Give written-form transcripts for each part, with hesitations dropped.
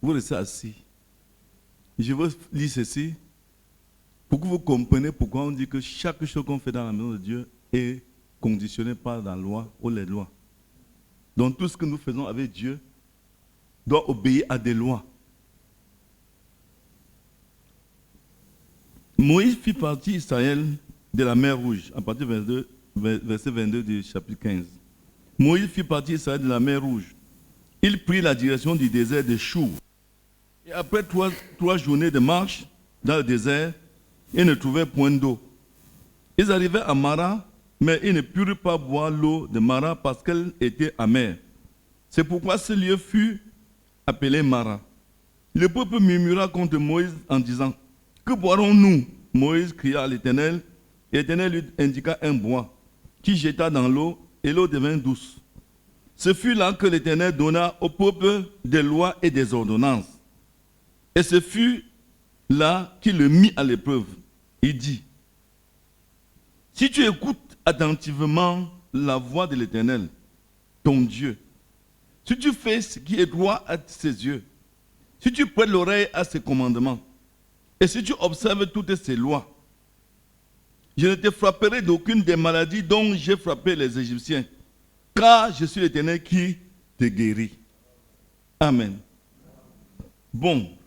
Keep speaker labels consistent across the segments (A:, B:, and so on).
A: vous restez assis. Je veux lire ceci pour que vous compreniez pourquoi on dit que chaque chose qu'on fait dans la maison de Dieu est conditionnée par la loi ou les lois. Donc tout ce que nous faisons avec Dieu doit obéir à des lois. Moïse fit partie Israël de la mer Rouge, à partir du verset 22 du chapitre 15. Moïse fit partie Israël de la mer Rouge. Il prit la direction du désert de Chour. Et après trois journées de marche dans le désert, ils ne trouvaient point d'eau. Ils arrivaient à Mara, mais ils ne purent pas boire l'eau de Mara parce qu'elle était amère. C'est pourquoi ce lieu fut appelé Mara. Le peuple murmura contre Moïse en disant, « Que boirons-nous » Moïse cria à l'Éternel, et l'Éternel lui indiqua un bois, qui jeta dans l'eau, et l'eau devint douce. Ce fut là que l'Éternel donna au peuple des lois et des ordonnances. Et ce fut là qu'il le mit à l'épreuve. Il dit, « Si tu écoutes attentivement la voix de l'Éternel, ton Dieu, si tu fais ce qui est droit à ses yeux, si tu prêtes l'oreille à ses commandements, et si tu observes toutes ses lois, je ne te frapperai d'aucune des maladies dont j'ai frappé les Égyptiens, car je suis l'Éternel qui te guérit. » Amen. Bon.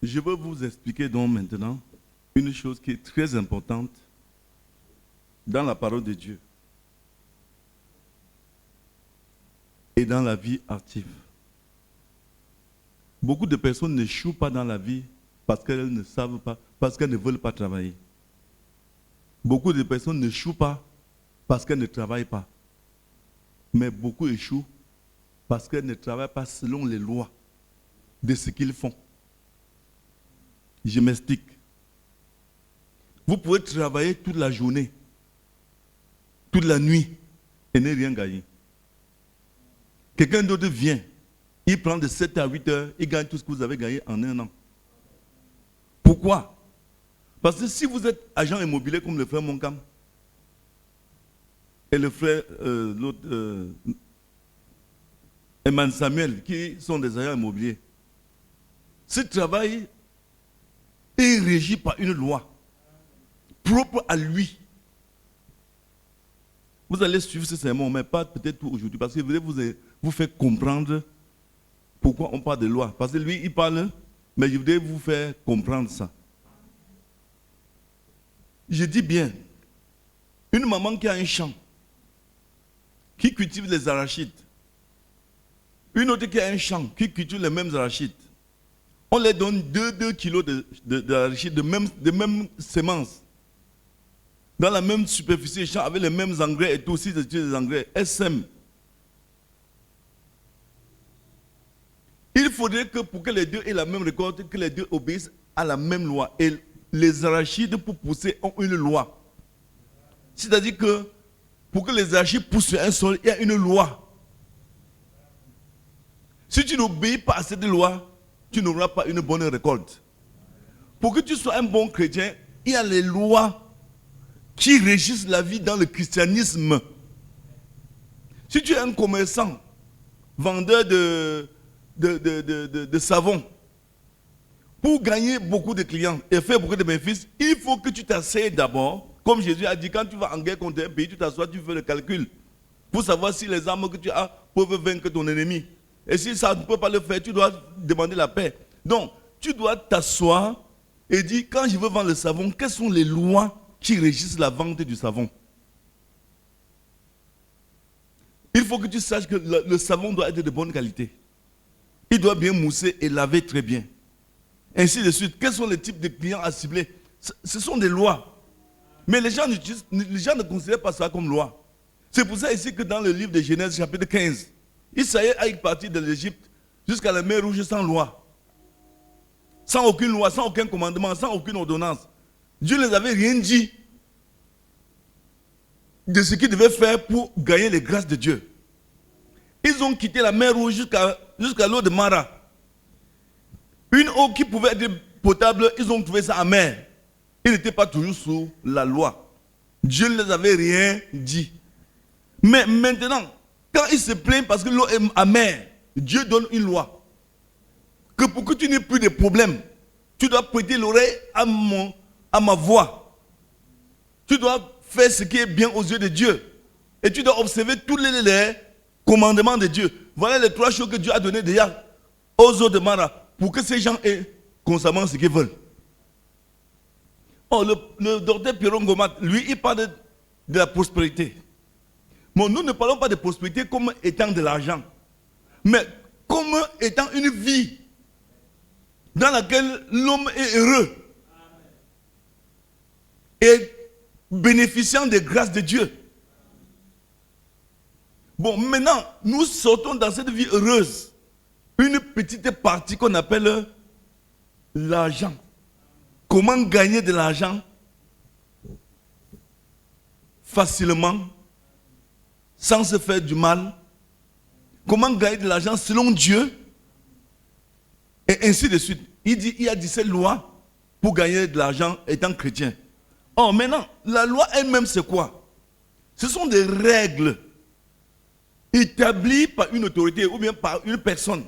A: Je veux vous expliquer donc maintenant une chose qui est très importante dans la parole de Dieu et dans la vie active. Beaucoup de personnes n'échouent pas dans la vie parce qu'elles ne savent pas, parce qu'elles ne veulent pas travailler. Beaucoup de personnes n'échouent pas parce qu'elles ne travaillent pas. Mais beaucoup échouent parce qu'elles ne travaillent pas selon les lois de ce qu'ils font. Je m'explique. Vous pouvez travailler toute la journée, toute la nuit, et ne rien gagner. Quelqu'un d'autre vient, il prend de 7 à 8 heures, il gagne tout ce que vous avez gagné en un an. Pourquoi? Parce que si vous êtes agent immobilier comme le frère Monkam et le frère Eman Samuel, qui sont des agents immobiliers, ce travail est régi par une loi propre à lui. Vous allez suivre ce sermon, mais pas peut-être aujourd'hui, parce que je voudrais vous faire comprendre pourquoi on parle de loi. Parce que lui, il parle, mais je voudrais vous faire comprendre ça. Je dis bien, une maman qui a un champ, qui cultive les arachides, une autre qui a un champ, qui cultive les mêmes arachides, on leur donne 2 kilos d'arachides de même semences, dans la même superficie de champ, avec les mêmes engrais et tout, aussi des engrais, elles sèment. Il faudrait que pour que les deux aient la même récolte, que les deux obéissent à la même loi. Et les arachides pour pousser ont une loi. C'est-à-dire que pour que les arachides poussent sur un sol, il y a une loi. Si tu n'obéis pas à cette loi, tu n'auras pas une bonne récolte. Pour que tu sois un bon chrétien, il y a les lois qui régissent la vie dans le christianisme. Si tu es un commerçant, vendeur de savon, pour gagner beaucoup de clients et faire beaucoup de bénéfices, il faut que tu t'asseyes d'abord. Comme Jésus a dit, quand tu vas en guerre contre un pays, tu t'assois, tu fais le calcul pour savoir si les armes que tu as peuvent vaincre ton ennemi. Et si ça ne peut pas le faire, tu dois demander la paix. Donc, tu dois t'asseoir et dire, quand je veux vendre le savon, quelles sont les lois qui régissent la vente du savon? Il faut que tu saches que le savon doit être de bonne qualité. Il doit bien mousser et laver très bien. Ainsi de suite. Quels sont les types de clients à cibler? Ce sont des lois. Mais les gens ne considèrent pas ça comme loi. C'est pour ça ici que dans le livre de Genèse, chapitre 15, Israël a parti de l'Égypte jusqu'à la mer Rouge sans loi. Sans aucune loi, sans aucun commandement, sans aucune ordonnance. Dieu ne les avait rien dit de ce qu'ils devaient faire pour gagner les grâces de Dieu. Ils ont quitté la mer Rouge jusqu'à l'eau de Mara. Une eau qui pouvait être potable, ils ont trouvé ça amer. Ils n'étaient pas toujours sous la loi. Dieu ne les avait rien dit. Mais maintenant, quand ils se plaignent parce que l'eau est amère, Dieu donne une loi. Que pour que tu n'aies plus de problèmes, tu dois prêter l'oreille à ma voix. Tu dois faire ce qui est bien aux yeux de Dieu. Et tu dois observer tous les commandements de Dieu. Voilà les 3 choses que Dieu a données déjà aux eaux de Mara pour que ces gens aient constamment ce qu'ils veulent. Oh, le docteur Pierron Gomat, lui, il parle de la prospérité. Bon, nous ne parlons pas de prospérité comme étant de l'argent, mais comme étant une vie dans laquelle l'homme est heureux et bénéficiant des grâces de Dieu. Bon, maintenant, nous sortons dans cette vie heureuse une petite partie qu'on appelle l'argent. Comment gagner de l'argent facilement, sans se faire du mal. Comment gagner de l'argent selon Dieu. Et ainsi de suite. Il y a 17 lois pour gagner de l'argent étant chrétien. Or, maintenant, la loi elle-même, c'est quoi? Ce sont des règles établies par une autorité ou bien par une personne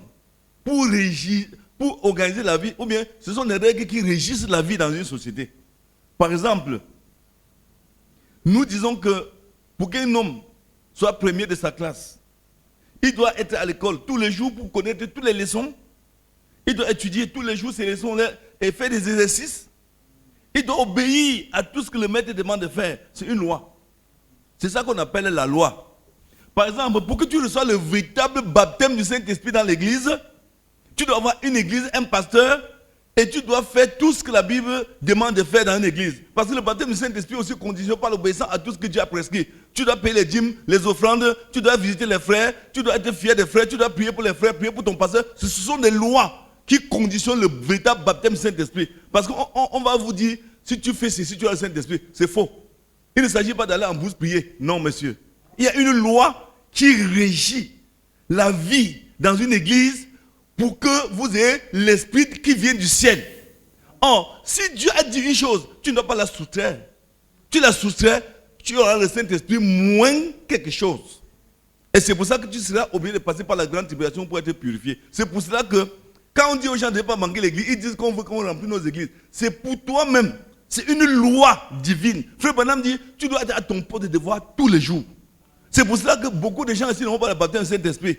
A: pour régir, pour organiser la vie, ou bien ce sont des règles qui régissent la vie dans une société. Par exemple, nous disons que pour qu'un homme soit premier de sa classe, il doit être à l'école tous les jours pour connaître toutes les leçons. Il doit étudier tous les jours ces leçons-là et faire des exercices. Il doit obéir à tout ce que le maître demande de faire. C'est une loi. C'est ça qu'on appelle la loi. Par exemple, pour que tu reçoives le véritable baptême du Saint-Esprit dans l'église, tu dois avoir une église, un pasteur, et tu dois faire tout ce que la Bible demande de faire dans une église. Parce que le baptême du Saint-Esprit est aussi conditionné par l'obéissance à tout ce que Dieu a prescrit. Tu dois payer les dîmes, les offrandes, tu dois visiter les frères, tu dois être fier des frères, tu dois prier pour les frères, prier pour ton pasteur. Ce sont des lois qui conditionnent le véritable baptême du Saint-Esprit. Parce qu'on va vous dire, si tu fais ceci, si tu as le Saint-Esprit, c'est faux. Il ne s'agit pas d'aller en bourse prier. Non, monsieur. Il y a une loi qui régit la vie dans une église pour que vous ayez l'esprit qui vient du ciel. Or, si Dieu a dit une chose, tu ne dois pas la soustraire. Tu la soustrais, tu auras le Saint-Esprit moins quelque chose. Et c'est pour ça que tu seras obligé de passer par la grande tribulation pour être purifié. C'est pour cela que quand on dit aux gens de ne pas manquer l'église, ils disent qu'on veut qu'on remplisse nos églises. C'est pour toi-même. C'est une loi divine. Frère Branham dit, tu dois être à ton poste de devoir tous les jours. C'est pour cela que beaucoup de gens ici n'ont pas le baptême du Saint-Esprit.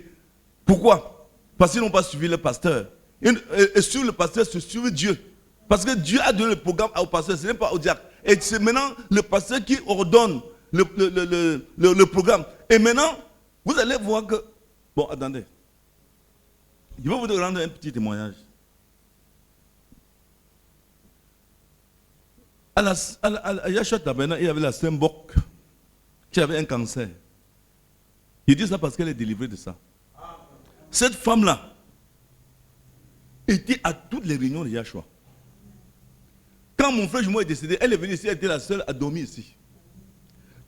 A: Pourquoi? Parce qu'ils n'ont pas suivi le pasteur. Et sur le pasteur, se suivre Dieu. Parce que Dieu a donné le programme au pasteur, ce n'est pas au diacre. Et c'est maintenant le pasteur qui ordonne le programme. Et maintenant, vous allez voir que... Bon, attendez. Je vais vous rendre un petit témoignage. À Yachua Tabena, il y avait la Saint-Boc qui avait un cancer. Il dit ça parce qu'elle est délivrée de ça. Cette femme-là était à toutes les réunions de Yachua. Quand mon frère jumeau est décédé, elle est venue ici, elle était la seule à dormir ici.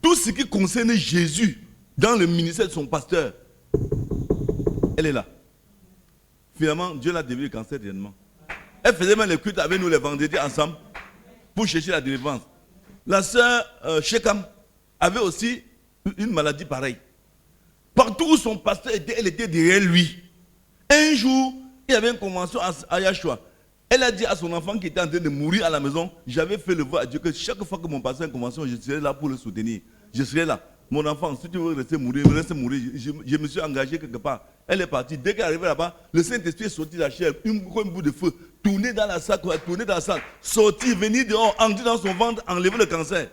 A: Tout ce qui concernait Jésus dans le ministère de son pasteur, elle est là. Finalement, Dieu l'a délivré du cancer dernièrement. Elle faisait même les cultes avec nous les vendredis ensemble pour chercher la délivrance. La sœur Shekam avait aussi une maladie pareille. Partout où son pasteur était, elle était derrière lui. Un jour, il y avait une convention à Yachua. Elle a dit à son enfant qui était en train de mourir à la maison, j'avais fait le vœu à Dieu que chaque fois que mon pasteur a une convention, je serai là pour le soutenir. Je serai là. Mon enfant, si tu veux rester mourir, me laisse mourir. Je me suis engagé quelque part. Elle est partie. Dès qu'elle est arrivée là-bas, le Saint-Esprit est sorti de la chair, un bout de feu, tourner dans la salle, tourner dans la salle, sortir, venir dehors, entrer dans son ventre, enlever le cancer.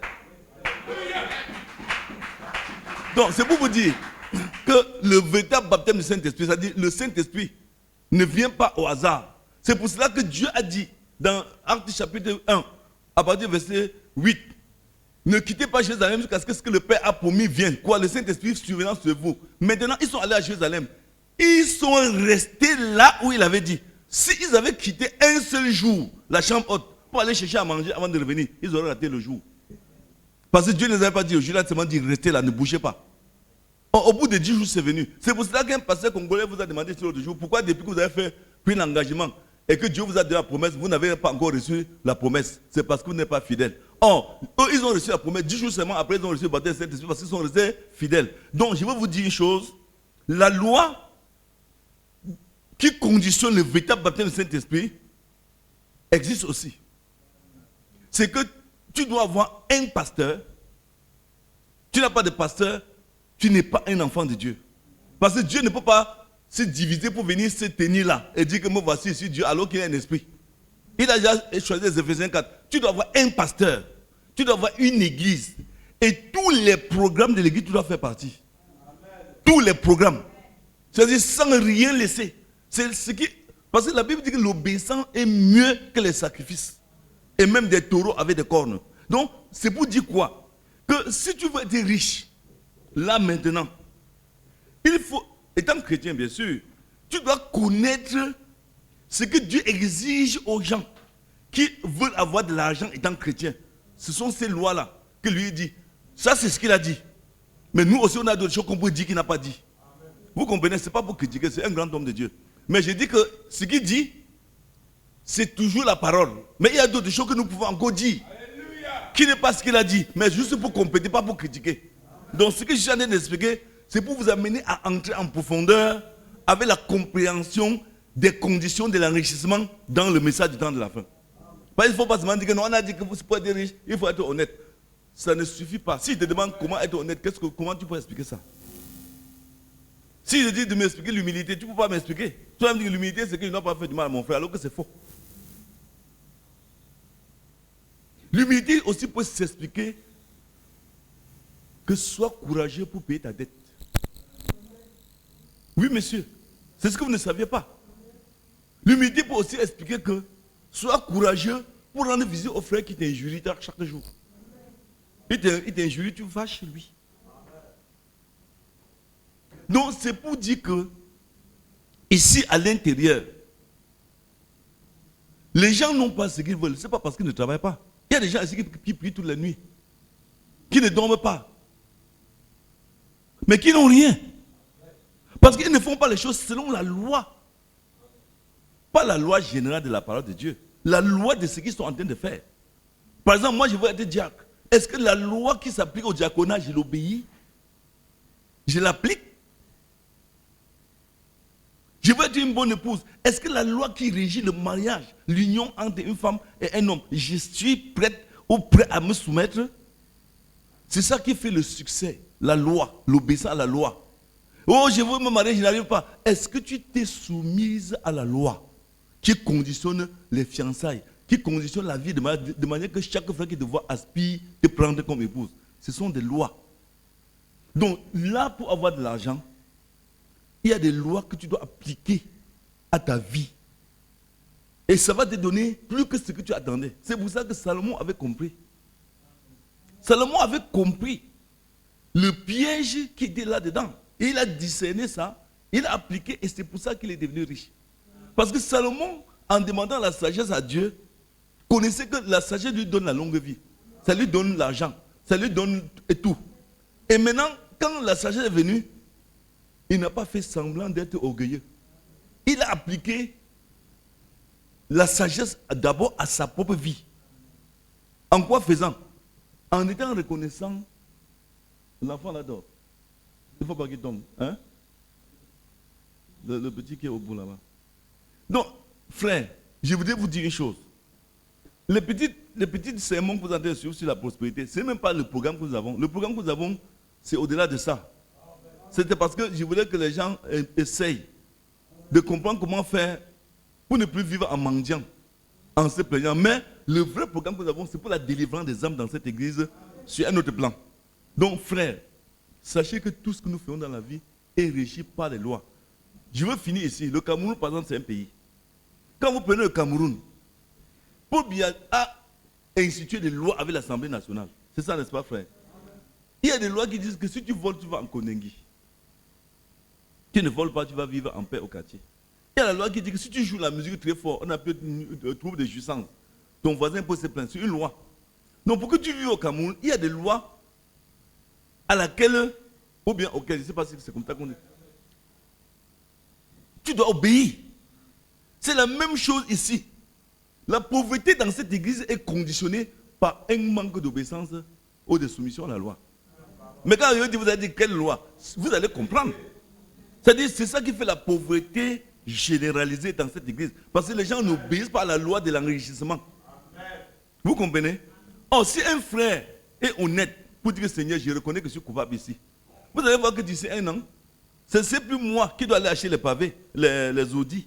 A: Donc, c'est pour vous dire que le véritable baptême du Saint-Esprit, c'est-à-dire le Saint-Esprit, ne vient pas au hasard. C'est pour cela que Dieu a dit dans Actes chapitre 1, à partir du verset 8, Ne quittez pas Jérusalem jusqu'à ce que ce que le Père a promis vienne. Quoi, le Saint-Esprit survenant sur vous. Maintenant, ils sont allés à Jérusalem. Ils sont restés là où il avait dit. S'ils avaient quitté un seul jour la chambre haute pour aller chercher à manger avant de revenir, ils auraient raté le jour. Parce que Dieu ne les avait pas dit au jour, il a seulement dit restez là, ne bougez pas. Au bout de 10 jours, c'est venu. C'est pour cela qu'un pasteur congolais vous a demandé sur l'autre jour pourquoi depuis que vous avez pris l'engagement et que Dieu vous a donné la promesse, vous n'avez pas encore reçu la promesse. C'est parce que vous n'êtes pas fidèle. Or, eux, ils ont reçu la promesse. 10 jours seulement après, ils ont reçu le baptême du Saint-Esprit parce qu'ils sont restés fidèles. Donc, je veux vous dire une chose. La loi qui conditionne le véritable baptême du Saint-Esprit existe aussi. C'est que tu dois avoir un pasteur. Tu n'as pas de pasteur, tu n'es pas un enfant de Dieu. Parce que Dieu ne peut pas se diviser pour venir se tenir là et dire que moi voici ici Dieu alors qu'il a un esprit. Il a déjà choisi les Éphésiens 4. Tu dois avoir un pasteur, tu dois avoir une église. Et tous les programmes de l'église, tu dois faire partie. Tous les programmes. C'est-à-dire sans rien laisser. C'est ce qui, parce que la Bible dit que l'obéissance est mieux que les sacrifices. Et même des taureaux avec des cornes. Donc, c'est pour dire quoi? Que si tu veux être riche, là maintenant, il faut, étant chrétien bien sûr, tu dois connaître ce que Dieu exige aux gens qui veulent avoir de l'argent étant chrétiens. Ce sont ces lois-là que lui dit. Ça, c'est ce qu'il a dit. Mais nous aussi, on a d'autres choses qu'on peut dire qu'il n'a pas dit. Amen. Vous comprenez, ce n'est pas pour critiquer, c'est un grand homme de Dieu. Mais je dis que ce qu'il dit, c'est toujours la parole. Mais il y a d'autres choses que nous pouvons encore dire. Alléluia. Qui n'est pas ce qu'il a dit, mais juste pour compléter, pas pour critiquer. Donc ce que je suis en train d'expliquer, c'est pour vous amener à entrer en profondeur avec la compréhension des conditions de l'enrichissement dans le message du temps de la fin. Parce qu'il ne faut pas se dire que non, on a dit que pour être riche, il faut être honnête. Ça ne suffit pas. Si je te demande comment être honnête, comment tu peux expliquer ça? Si je dis de m'expliquer l'humilité, tu ne peux pas m'expliquer. Tu vas me dire que l'humilité, c'est que je n'ai pas fait du mal à mon frère, alors que c'est faux. L'humilité aussi peut s'expliquer que sois courageux pour payer ta dette. Oui, monsieur. C'est ce que vous ne saviez pas. L'humilité peut aussi expliquer que sois courageux pour rendre visite au frère qui t'injurie chaque jour. Il t'injurie, tu vas chez lui. Donc c'est pour dire que ici à l'intérieur, les gens n'ont pas ce qu'ils veulent. Ce n'est pas parce qu'ils ne travaillent pas. Il y a des gens ici qui prient toute la nuit, qui ne dorment pas, mais qui n'ont rien. Parce qu'ils ne font pas les choses selon la loi. Pas la loi générale de la parole de Dieu. La loi de ce qu'ils sont en train de faire. Par exemple, moi je veux être diacre. Est-ce que la loi qui s'applique au diaconat, je l'obéis? Je l'applique? Je veux être une bonne épouse. Est-ce que la loi qui régit le mariage, l'union entre une femme et un homme, je suis prête ou prêt à me soumettre? C'est ça qui fait le succès. La loi, l'obéissance à la loi. Oh, je veux me marier, je n'arrive pas. Est-ce que tu t'es soumise à la loi qui conditionne les fiançailles, qui conditionne la vie de manière que chaque frère qui te voit aspire te prendre comme épouse? Ce sont des lois. Donc là, pour avoir de l'argent, il y a des lois que tu dois appliquer à ta vie. Et ça va te donner plus que ce que tu attendais. C'est pour ça que Salomon avait compris. Salomon avait compris le piège qui était là-dedans. Et il a discerné ça, il a appliqué et c'est pour ça qu'il est devenu riche. Parce que Salomon, en demandant la sagesse à Dieu, connaissait que la sagesse lui donne la longue vie. Ça lui donne l'argent, ça lui donne et tout. Et maintenant, quand la sagesse est venue, il n'a pas fait semblant d'être orgueilleux. Il a appliqué la sagesse d'abord à sa propre vie. En quoi faisant? En étant reconnaissant, l'enfant l'adore. Il ne faut pas qu'il tombe. Hein? Le petit qui est au bout là-bas. Donc, frère, je voudrais vous dire une chose. Les petits sermons que vous avez sur la prospérité, ce n'est même pas le programme que nous avons. Le programme que nous avons, c'est au-delà de ça. C'était parce que je voulais que les gens essayent de comprendre comment faire pour ne plus vivre en mendiant, en se plaignant. Mais le vrai programme que nous avons, c'est pour la délivrance des âmes dans cette église sur un autre plan. Donc, frère, sachez que tout ce que nous faisons dans la vie est régi par les lois. Je veux finir ici. Le Cameroun, par exemple, c'est un pays. Quand vous prenez le Cameroun, pour bien instituer des lois avec l'Assemblée nationale, C'est ça, n'est-ce pas, frère? Il y a des lois qui disent que si tu voles, tu vas en Konengi. Tu ne voles pas, tu vas vivre en paix au quartier. Il y a la loi qui dit que si tu joues la musique très fort, on a peut-être un trouble de jouissance. Ton voisin peut se plaindre. C'est une loi. Donc pour que tu vives au Cameroun, il y a des lois à laquelle, ou bien auxquelles, je ne sais pas si c'est comme ça qu'on dit, tu dois obéir. C'est la même chose ici. La pauvreté dans cette église est conditionnée par un manque d'obéissance ou de soumission à la loi. Mais quand je dis, vous allez dire quelle loi, vous allez comprendre. C'est-à-dire, c'est ça qui fait la pauvreté généralisée dans cette église. Parce que les gens n'obéissent pas à la loi de l'enrichissement. Vous comprenez? Or, si un frère est honnête pour dire, Seigneur, je reconnais que je suis coupable ici, vous allez voir que d'ici un an, ce n'est plus moi qui dois aller acheter les pavés, les audis.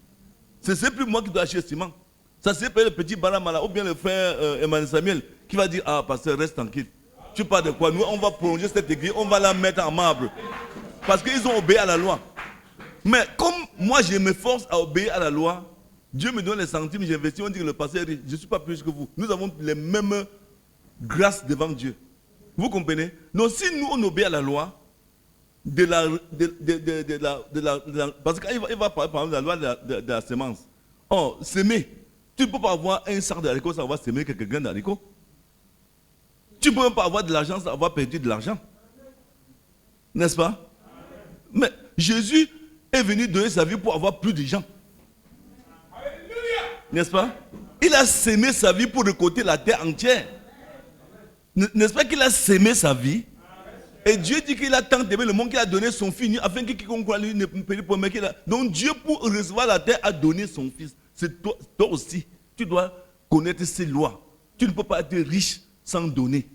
A: Ce n'est plus moi qui dois acheter le ciment. Ça c'est pas le petit Baramala ou bien le frère Emmanuel Samuel qui va dire, ah, pasteur, reste tranquille. Tu parles de quoi? Nous, on va prolonger cette église, on va la mettre en marbre. Parce qu'ils ont obéi à la loi. Mais comme moi, je me force à obéir à la loi, Dieu me donne les centimes, j'investis, on dit que le pasteur est riche. Je ne suis pas plus que vous. Nous avons les mêmes grâces devant Dieu. Vous comprenez? Donc si nous, on obéit à la loi, parce qu'il va parler par exemple de la loi de la semence. Oh, semer. Tu ne peux pas avoir un sac d'haricots sans avoir semé quelques grains d'haricots. Tu ne peux même pas avoir de l'argent sans avoir perdu de l'argent. N'est-ce pas? Mais Jésus est venu donner sa vie pour avoir plus de gens. N'est-ce pas? Il a sémé sa vie pour récolter la terre entière. N'est-ce pas qu'il a sémé sa vie? Et Dieu dit qu'il a tant aimé le monde qu'il a donné son fils afin que quiconque croit lui ne périsse point. Donc Dieu, pour recevoir la terre, a donné son fils. C'est toi aussi. Tu dois connaître ces lois. Tu ne peux pas être riche sans donner.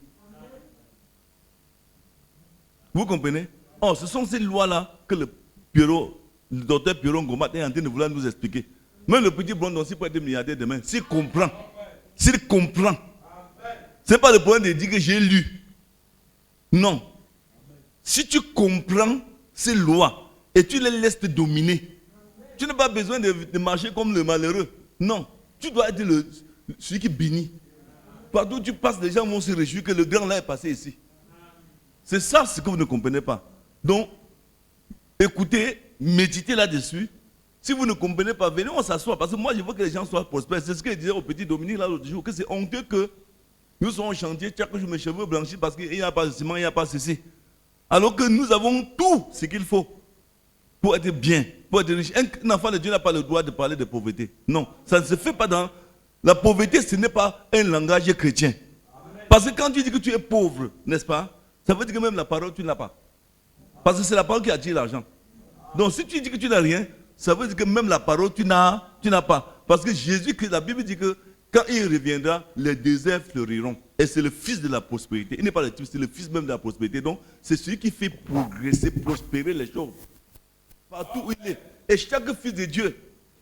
A: Vous comprenez? Oh, ce sont ces lois-là que le docteur Pierrot Ngomat est en train de vouloir nous expliquer. Même le petit blond aussi peut être milliardaire demain. S'il comprend. S'il comprend. Ce n'est pas le problème de dire que j'ai lu. Non. Si tu comprends ces lois et tu les laisses te dominer, tu n'as pas besoin de marcher comme le malheureux. Non. Tu dois être celui qui bénit. Partout où tu passes, les gens vont se réjouir que le grand là est passé ici. C'est ça ce que vous ne comprenez pas. Donc, écoutez, méditez là-dessus. Si vous ne comprenez pas, venez, on s'assoit. Parce que moi, je veux que les gens soient prospères. C'est ce que je disais au petit Dominique là l'autre jour, que c'est honteux que nous sommes au chantier, chaque jour mes cheveux blanchis parce qu'il n'y a pas de ciment, il n'y a pas de ceci. Alors que nous avons tout ce qu'il faut pour être bien, pour être riche. Un enfant de Dieu n'a pas le droit de parler de pauvreté. Non, ça ne se fait pas dans... La pauvreté, ce n'est pas un langage chrétien. Parce que quand tu dis que tu es pauvre, n'est-ce pas? Ça veut dire que même la parole, tu ne l'as pas. Parce que c'est la parole qui attire l'argent. Donc si tu dis que tu n'as rien, ça veut dire que même la parole, tu n'as pas. Parce que Jésus, la Bible dit que quand il reviendra, les déserts fleuriront. Et c'est le fils de la prospérité. Il n'est pas le type, c'est le fils même de la prospérité. Donc c'est celui qui fait progresser, prospérer les choses. Partout où il est. Et chaque fils de Dieu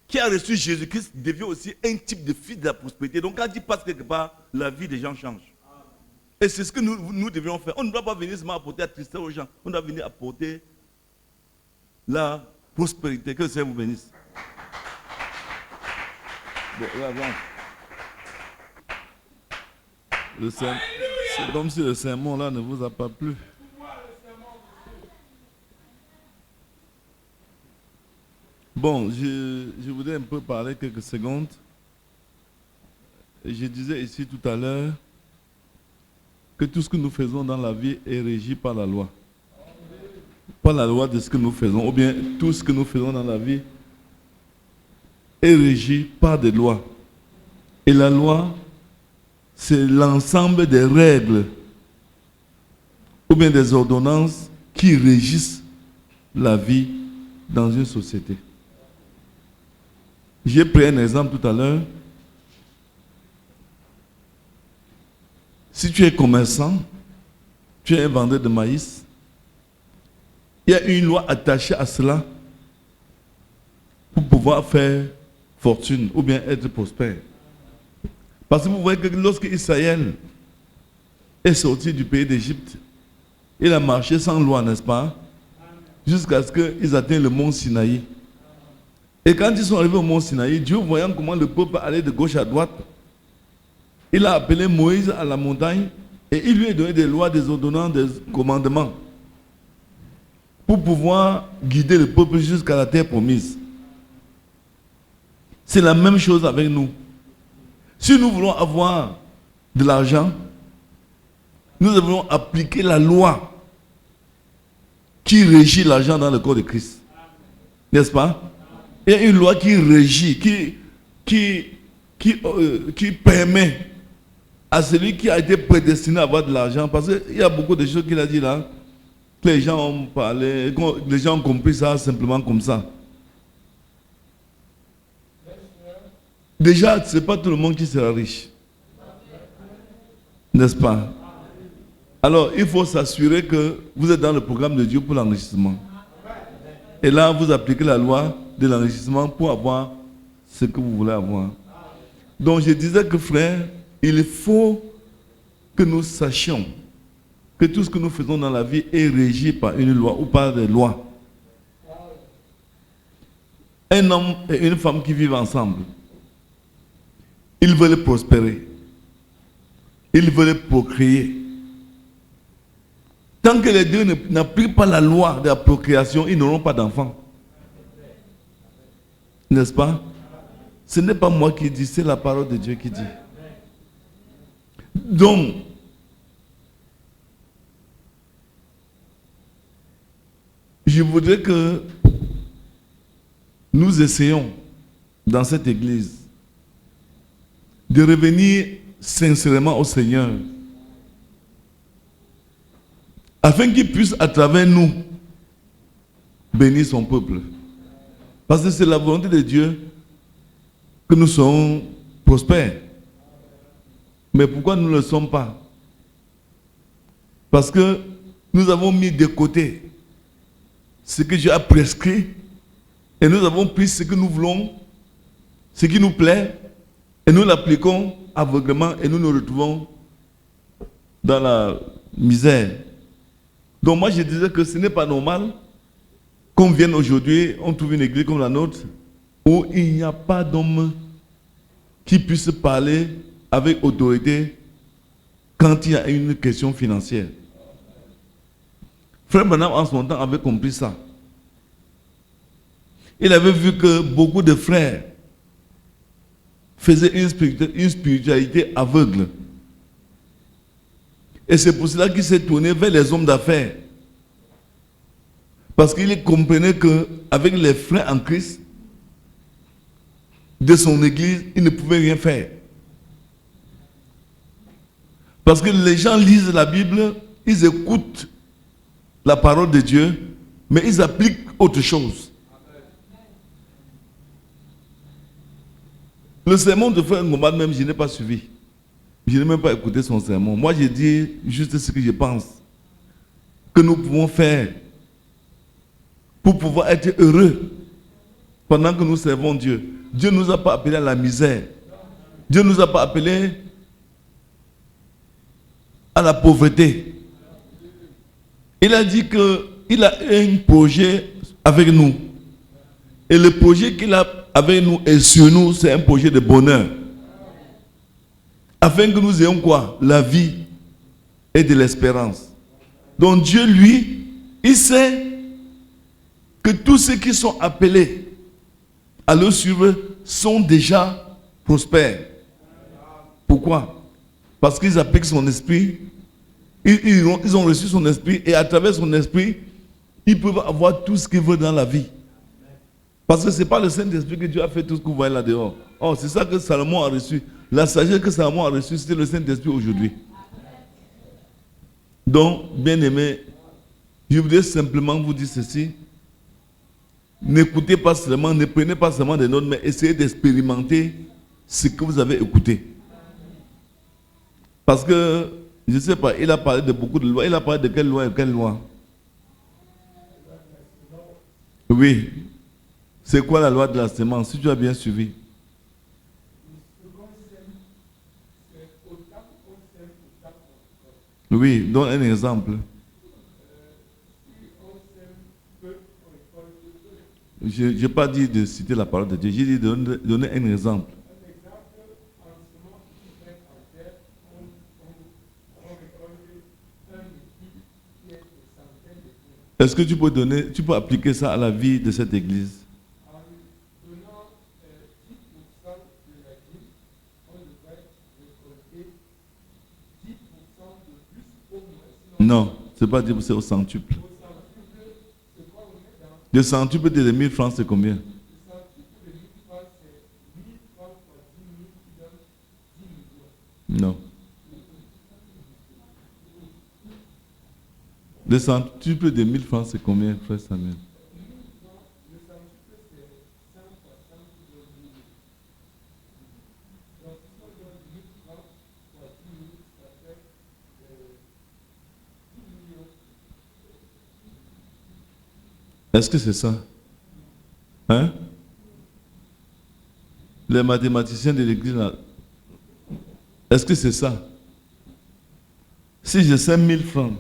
A: qui a reçu Jésus-Christ devient aussi un type de fils de la prospérité. Donc quand il passe quelque part, la vie des gens change. Et c'est ce que nous devions faire. On ne doit pas venir seulement apporter la tristesse aux gens. On doit venir apporter la prospérité. Que le Seigneur vous bénisse. Bon, là, bon. C'est comme si le sermon là ne vous a pas plu. Bon, je voudrais un peu parler quelques secondes. Je disais ici tout à l'heure que tout ce que nous faisons dans la vie est régi par la loi. Pas la loi de ce que nous faisons, ou bien tout ce que nous faisons dans la vie est régi par des lois. Et la loi, c'est l'ensemble des règles ou bien des ordonnances qui régissent la vie dans une société. J'ai pris un exemple tout à l'heure. Si tu es commerçant, tu es un vendeur de maïs, il y a une loi attachée à cela pour pouvoir faire fortune ou bien être prospère. Parce que vous voyez que lorsque Israël est sorti du pays d'Égypte, il a marché sans loi, n'est-ce pas? Jusqu'à ce qu'ils atteignent le mont Sinaï. Et quand ils sont arrivés au mont Sinaï, Dieu, voyant comment le peuple allait de gauche à droite, il a appelé Moïse à la montagne Et il lui a donné des lois, des ordonnances, des commandements pour pouvoir guider le peuple jusqu'à la terre promise. C'est la même chose avec nous. Si nous voulons avoir de l'argent, nous devons appliquer la loi qui régit l'argent dans le corps de Christ. N'est-ce pas? Il y a une loi qui régit, qui permet à celui qui a été prédestiné à avoir de l'argent, parce qu'il y a beaucoup de choses qu'il a dit là, que les gens ont parlé, que les gens ont compris ça simplement comme ça. Déjà, ce n'est pas tout le monde qui sera riche. N'est-ce pas? Alors, il faut s'assurer que vous êtes dans le programme de Dieu pour l'enrichissement. Et là, vous appliquez la loi de l'enrichissement pour avoir ce que vous voulez avoir. Donc, je disais que, frère, il faut que nous sachions que tout ce que nous faisons dans la vie est régi par une loi ou par des lois. Un homme et une femme qui vivent ensemble, ils veulent prospérer. Ils veulent procréer. Tant que les deux n'appliquent pas la loi de la procréation, ils n'auront pas d'enfants. N'est-ce pas? Ce n'est pas moi qui dis, c'est la parole de Dieu qui dit. Donc, je voudrais que nous essayions dans cette église de revenir sincèrement au Seigneur, afin qu'il puisse à travers nous bénir son peuple. Parce que c'est la volonté de Dieu que nous soyons prospères. Mais pourquoi nous ne le sommes pas? Parce que nous avons mis de côté ce que Dieu a prescrit et nous avons pris ce que nous voulons, ce qui nous plaît, et nous l'appliquons aveuglément et nous nous retrouvons dans la misère. Donc moi je disais que ce n'est pas normal qu'on vienne aujourd'hui, on trouve une église comme la nôtre, où il n'y a pas d'homme qui puisse parler avec autorité quand il y a une question financière. Frère Branham en son temps avait compris ça. Il avait vu que beaucoup de frères faisaient une spiritualité aveugle. Et c'est pour cela qu'il s'est tourné vers les hommes d'affaires. Parce qu'il comprenait qu'avec les frères en Christ, de son église, il ne pouvait rien faire. Parce que les gens lisent la Bible, ils écoutent la parole de Dieu, mais ils appliquent autre chose. Le sermon de Frère Ngomba même, je n'ai pas suivi. Je n'ai même pas écouté son sermon. Moi, j'ai dit juste ce que je pense que nous pouvons faire pour pouvoir être heureux pendant que nous servons Dieu. Dieu ne nous a pas appelés à la misère. Dieu ne nous a pas appelés à la pauvreté. Il a dit qu'il a un projet avec nous. Et le projet qu'il a avec nous et sur nous, c'est un projet de bonheur. Afin que nous ayons quoi? La vie et de l'espérance. Donc Dieu, lui, il sait que tous ceux qui sont appelés à le suivre sont déjà prospères. Pourquoi? Parce qu'ils appliquent son esprit, ils ont reçu son esprit et à travers son esprit, ils peuvent avoir tout ce qu'ils veulent dans la vie. Parce que ce n'est pas le Saint-Esprit que Dieu a fait tout ce que vous voyez là dehors. Oh, c'est ça que Salomon a reçu. La sagesse que Salomon a reçue, c'était le Saint-Esprit aujourd'hui. Donc, bien aimé, je voudrais simplement vous dire ceci. N'écoutez pas seulement, ne prenez pas seulement des notes, mais essayez d'expérimenter ce que vous avez écouté. Parce que, je ne sais pas, il a parlé de beaucoup de lois. Il a parlé de quelle loi et quelle loi? Oui. C'est quoi la loi de la semence, si tu as bien suivi? Oui, donne un exemple. Je n'ai pas dit de citer la parole de Dieu, j'ai dit de donner un exemple. Est-ce que tu peux appliquer ça à la vie de cette église? Non, ce n'est pas dire que c'est au centuple. Le centuple de 1000 francs, c'est combien? Non. Le centuple de 1000 francs, c'est combien, frère Samuel? Est-ce que c'est ça? Hein? Les mathématiciens de l'église, là, est-ce que c'est ça? Si j'ai 5000 francs,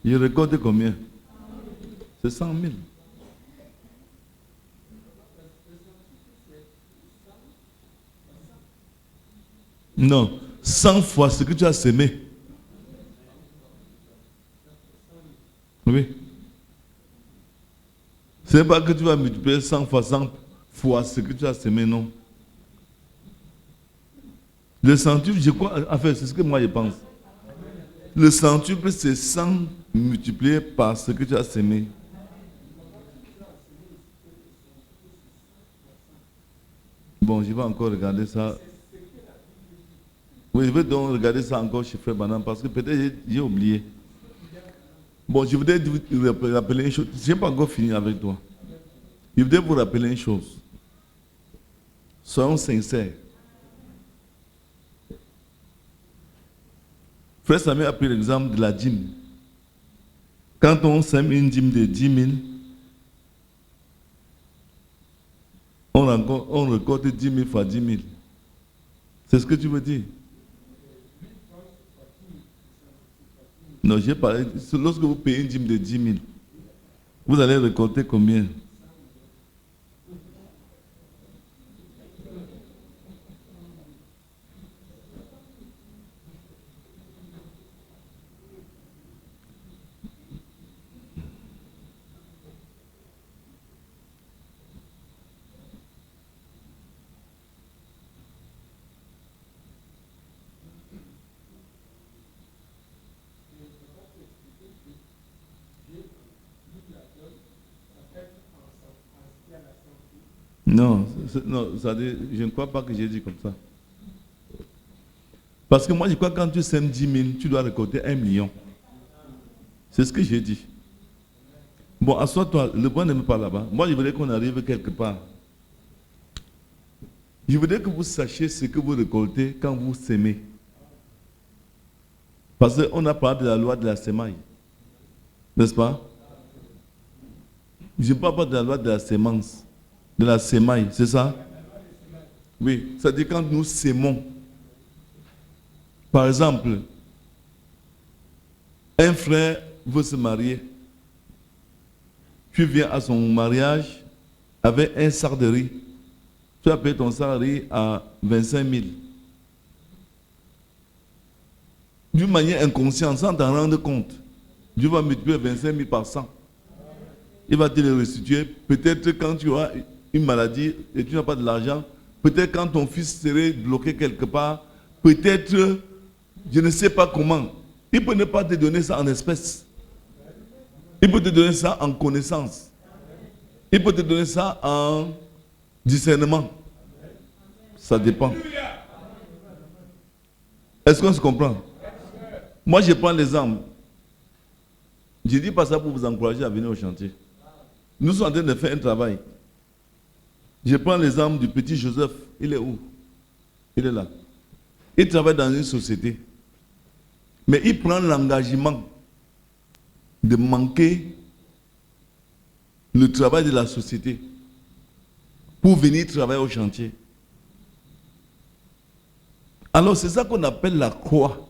A: je récolte combien? C'est 100 000. Non, 100 fois ce que tu as semé. Oui. Ce n'est pas que tu vas multiplier 100 fois 100 fois ce que tu as semé, non. Le centuple, je crois, enfin, c'est ce que moi je pense. Le centuple, c'est 100 multiplié par ce que tu as semé. Bon, je vais encore regarder ça. Oui, je vais donc regarder ça encore chez Frère Banane parce que peut-être j'ai oublié. Bon, je voudrais vous rappeler une chose. Je n'ai pas encore fini avec toi. Je voudrais vous rappeler une chose. Soyons sincères. Frère Samuel a pris l'exemple de la dîme. Quand on sème une dîme de 10 000, on récolte 10 000 fois 10 000. C'est ce que tu veux dire? Non, j'ai parlé. Lorsque vous payez une dîme de 10 000, vous allez récolter combien? Non, non, je ne crois pas que j'ai dit comme ça. Parce que moi, je crois que quand tu sèmes 10 000, tu dois récolter 1 million. C'est ce que j'ai dit. Bon, assois-toi, le point n'est même pas là-bas. Moi, je voudrais qu'on arrive quelque part. Je voudrais que vous sachiez ce que vous récoltez quand vous sémez. Parce qu'on a parlé de la loi de la sémaille. N'est-ce pas? Je ne parle pas de la loi de la sémence, de la sémaille, c'est ça? Oui, c'est-à-dire quand nous sémons. Par exemple, un frère veut se marier. Tu viens à son mariage avec un sac de riz. Tu as payé ton sac de riz à 25 000. D'une manière inconsciente, sans t'en rendre compte, Dieu va multiplier 25 000 par 100. Il va te le restituer. Peut-être quand tu as une maladie et tu n'as pas de l'argent, peut-être quand ton fils serait bloqué quelque part, peut-être, je ne sais pas comment, il peut ne pas te donner ça en espèces. Il peut te donner ça en connaissance. Il peut te donner ça en discernement. Ça dépend. Est-ce qu'on se comprend? Moi, je prends l'exemple. Je ne dis pas ça pour vous encourager à venir au chantier. Nous sommes en train de faire un travail. Je prends l'exemple du petit Joseph. Il est où? Il est là. Il travaille dans une société. Mais il prend l'engagement de manquer le travail de la société pour venir travailler au chantier. Alors c'est ça qu'on appelle la croix.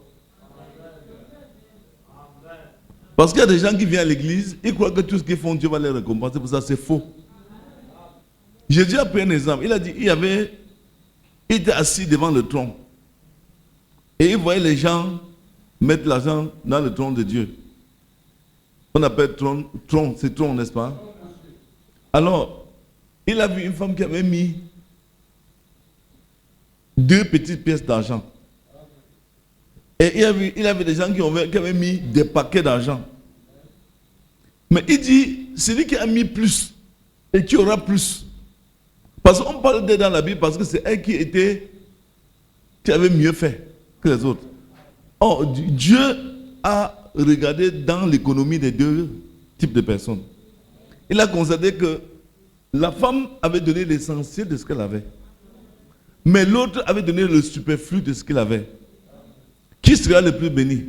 A: Parce qu'il y a des gens qui viennent à l'église, ils croient que tout ce qu'ils font, Dieu va les récompenser. Pour ça, c'est faux. J'ai déjà pris un exemple. Il a dit, il était assis devant le trône. Et il voyait les gens mettre l'argent dans le trône de Dieu. On appelle trône, c'est trône, n'est-ce pas? Alors, il a vu une femme qui avait mis 2 petites pièces d'argent. Et il a vu des gens qui avaient mis des paquets d'argent. Mais il dit, celui qui a mis plus et qui aura plus. Parce qu'on parle d'elle dans la Bible parce que c'est elle qui avait mieux fait que les autres. Or, Dieu a regardé dans l'économie des 2 types de personnes. Il a constaté que la femme avait donné l'essentiel de ce qu'elle avait. Mais l'autre avait donné le superflu de ce qu'il avait. Qui sera le plus béni?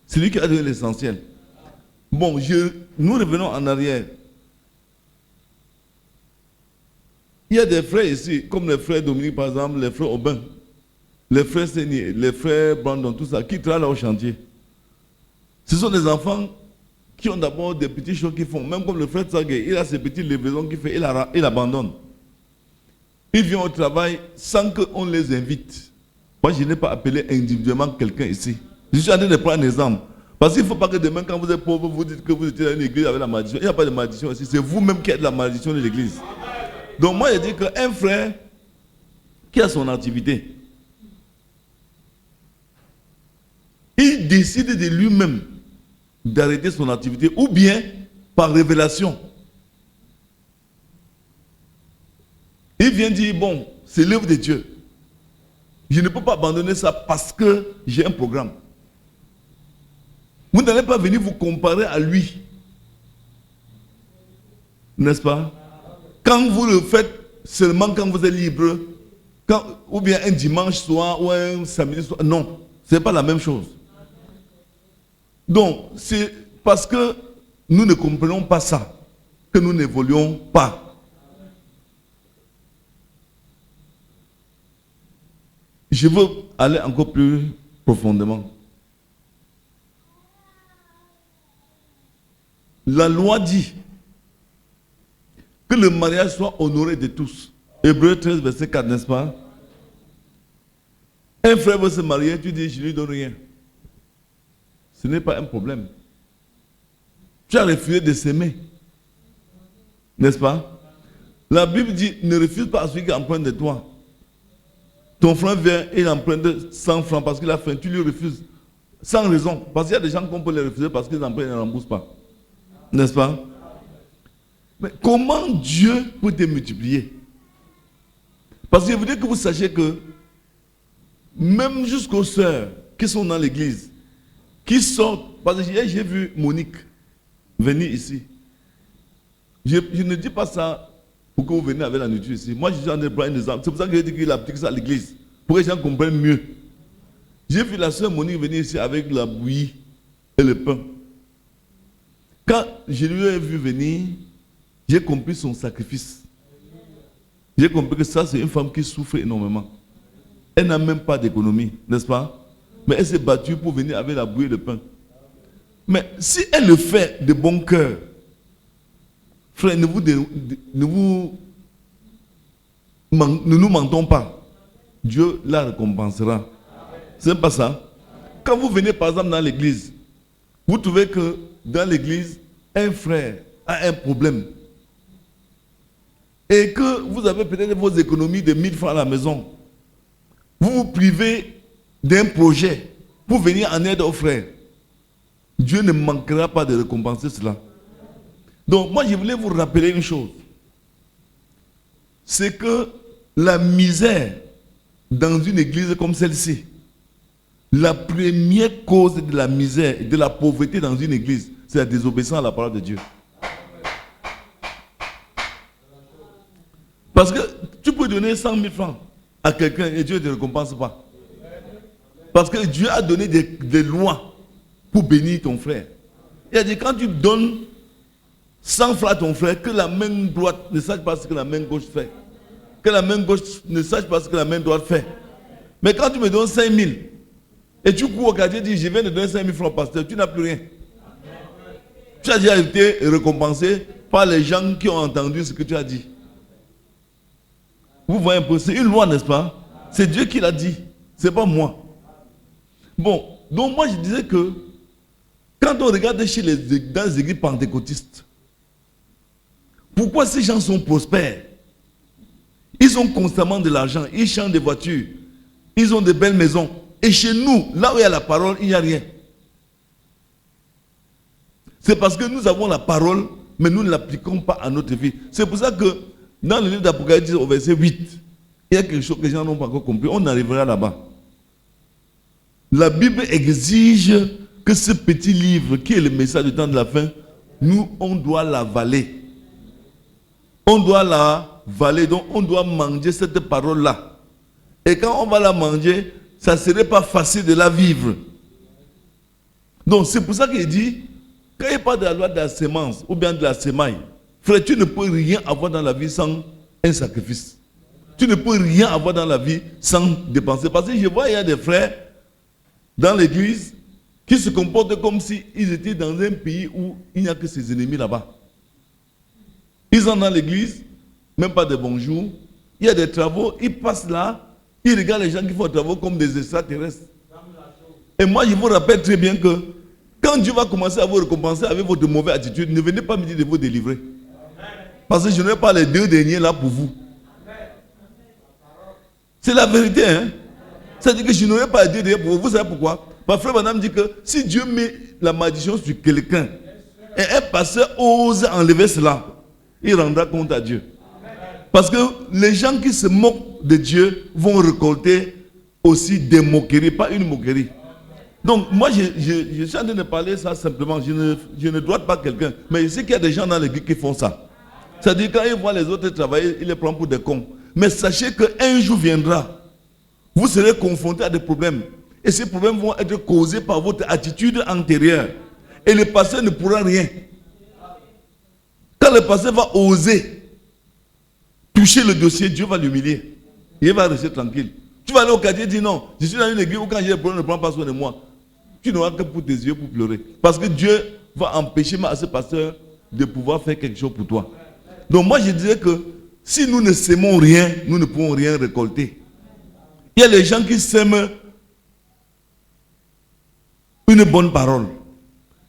A: Celui qui a donné l'essentiel. Bon, nous revenons en arrière. Il y a des frères ici, comme les frères Dominique par exemple, les frères Aubin, les frères Sénier, les frères Brandon, tout ça, qui travaillent au chantier. Ce sont des enfants qui ont d'abord des petites choses qu'ils font. Même comme le frère Tsagé, il a ses petites livraisons qu'il fait, il abandonne. Il vient au travail sans qu'on les invite. Moi, je n'ai pas appelé individuellement quelqu'un ici. Je suis en train de prendre un exemple. Parce qu'il ne faut pas que demain, quand vous êtes pauvre, vous dites que vous étiez dans une église avec la malédiction. Il n'y a pas de malédiction ici. C'est vous-même qui êtes la malédiction de l'église. Donc moi, je dis qu'un frère qui a son activité, il décide de lui-même d'arrêter son activité ou bien par révélation. Il vient dire, bon, c'est l'œuvre de Dieu. Je ne peux pas abandonner ça parce que j'ai un programme. Vous n'allez pas venir vous comparer à lui. N'est-ce pas? Quand vous le faites seulement quand vous êtes libre, ou bien un dimanche soir ou un samedi soir, non, ce n'est pas la même chose. Donc, c'est parce que nous ne comprenons pas ça que nous n'évoluons pas. Je veux aller encore plus profondément. La loi dit que le mariage soit honoré de tous. Hébreux 13, verset 4, n'est-ce pas? Un frère veut se marier, tu dis, je ne lui donne rien. Ce n'est pas un problème. Tu as refusé de s'aimer. N'est-ce pas? La Bible dit, ne refuse pas à celui qui emprunte de toi. Ton frère vient et il emprunte 100 francs parce qu'il a faim, tu lui refuses. Sans raison. Parce qu'il y a des gens qu'on peut les refuser parce qu'ils empruntent et ne remboursent pas. N'est-ce pas? Mais comment Dieu peut te multiplier? Parce que je voudrais que vous sachiez que même jusqu'aux sœurs qui sont dans l'église, qui sortent, parce que j'ai vu Monique venir ici. Je ne dis pas ça pour que vous veniez avec la nourriture ici. Moi, je suis en train de prendre un exemple. C'est pour ça que j'ai dit qu'il applique ça à l'église. Pour que les gens comprennent mieux. J'ai vu la sœur Monique venir ici avec la bouillie et le pain. Quand je lui ai vu venir, j'ai compris son sacrifice. J'ai compris que ça, c'est une femme qui souffre énormément. Elle n'a même pas d'économie, n'est-ce pas? Mais elle s'est battue pour venir avec la bouillie et le pain. Mais si elle le fait de bon cœur, frère, ne nous mentons pas. Dieu la récompensera. C'est pas ça. Quand vous venez par exemple dans l'église, vous trouvez que dans l'église, un frère a un problème. Et que vous avez peut-être vos économies de 1000 francs à la maison. Vous vous privez d'un projet pour venir en aide aux frères. Dieu ne manquera pas de récompenser cela. Donc moi je voulais vous rappeler une chose. C'est que la misère dans une église comme celle-ci, la première cause de la misère et de la pauvreté dans une église, c'est la désobéissance à la parole de Dieu. Parce que tu peux donner 100 000 francs à quelqu'un et Dieu ne te récompense pas. Parce que Dieu a donné des lois pour bénir ton frère. Il a dit quand tu donnes 100 francs à ton frère, que la main droite ne sache pas ce que la main gauche fait. Que la main gauche ne sache pas ce que la main droite fait. Mais quand tu me donnes 5 000 et tu cours au quartier et dis je viens de donner 5 000 francs au pasteur, tu n'as plus rien. Tu as déjà été récompensé par les gens qui ont entendu ce que tu as dit. Vous voyez un peu, c'est une loi, n'est-ce pas? C'est Dieu qui l'a dit, c'est pas moi. Bon, donc moi je disais que quand on regarde dans les églises pentecôtistes, pourquoi ces gens sont prospères? Ils ont constamment de l'argent, ils chantent des voitures, ils ont de belles maisons. Et chez nous, là où il y a la parole, il n'y a rien. C'est parce que nous avons la parole, mais nous ne l'appliquons pas à notre vie. C'est pour ça que dans le livre d'Apocalypse, au verset 8, il y a quelque chose que les gens n'ont pas encore compris. On arrivera là-bas. La Bible exige que ce petit livre, qui est le message du temps de la fin, nous, on doit l'avaler. On doit l'avaler, donc on doit manger cette parole-là. Et quand on va la manger, ça ne serait pas facile de la vivre. Donc c'est pour ça qu'il dit, quand il parle de la loi de la sémence ou bien de la sémaille, frère, tu ne peux rien avoir dans la vie sans un sacrifice. Tu ne peux rien avoir dans la vie sans dépenser. Parce que je vois, il y a des frères dans l'église qui se comportent comme s'ils étaient dans un pays où il n'y a que ses ennemis là-bas. Ils sont dans l'église, même pas de bonjour. Il y a des travaux, ils passent là, ils regardent les gens qui font des travaux comme des extraterrestres. Et moi, je vous rappelle très bien que quand Dieu va commencer à vous récompenser avec votre mauvaise attitude, ne venez pas me dire de vous délivrer. Parce que je n'ai pas les 2 derniers là pour vous. C'est la vérité, hein. C'est-à-dire que je n'aurai pas les 2 derniers pour vous. Vous savez pourquoi? Parce que frère Madame dit que si Dieu met la malédiction sur quelqu'un, et un pasteur ose enlever cela, il rendra compte à Dieu. Parce que les gens qui se moquent de Dieu vont récolter aussi des moqueries, pas une moquerie. Donc moi je suis en train de parler ça simplement, je ne droite pas quelqu'un, mais je sais qu'il y a des gens dans l'église qui font ça. C'est-à-dire quand ils voient les autres travailler, ils les prennent pour des cons. Mais sachez qu'un jour viendra, vous serez confrontés à des problèmes. Et ces problèmes vont être causés par votre attitude antérieure. Et le pasteur ne pourra rien. Quand le pasteur va oser toucher le dossier, Dieu va l'humilier. Il va rester tranquille. Tu vas aller au quartier et dire non, je suis dans une église où quand j'ai des problèmes, ne prends pas soin de moi. Tu n'auras que pour tes yeux pour pleurer. Parce que Dieu va empêcher à ce pasteur de pouvoir faire quelque chose pour toi. Donc moi je disais que si nous ne sèmons rien, nous ne pourrons rien récolter. Il y a les gens qui sèment une bonne parole.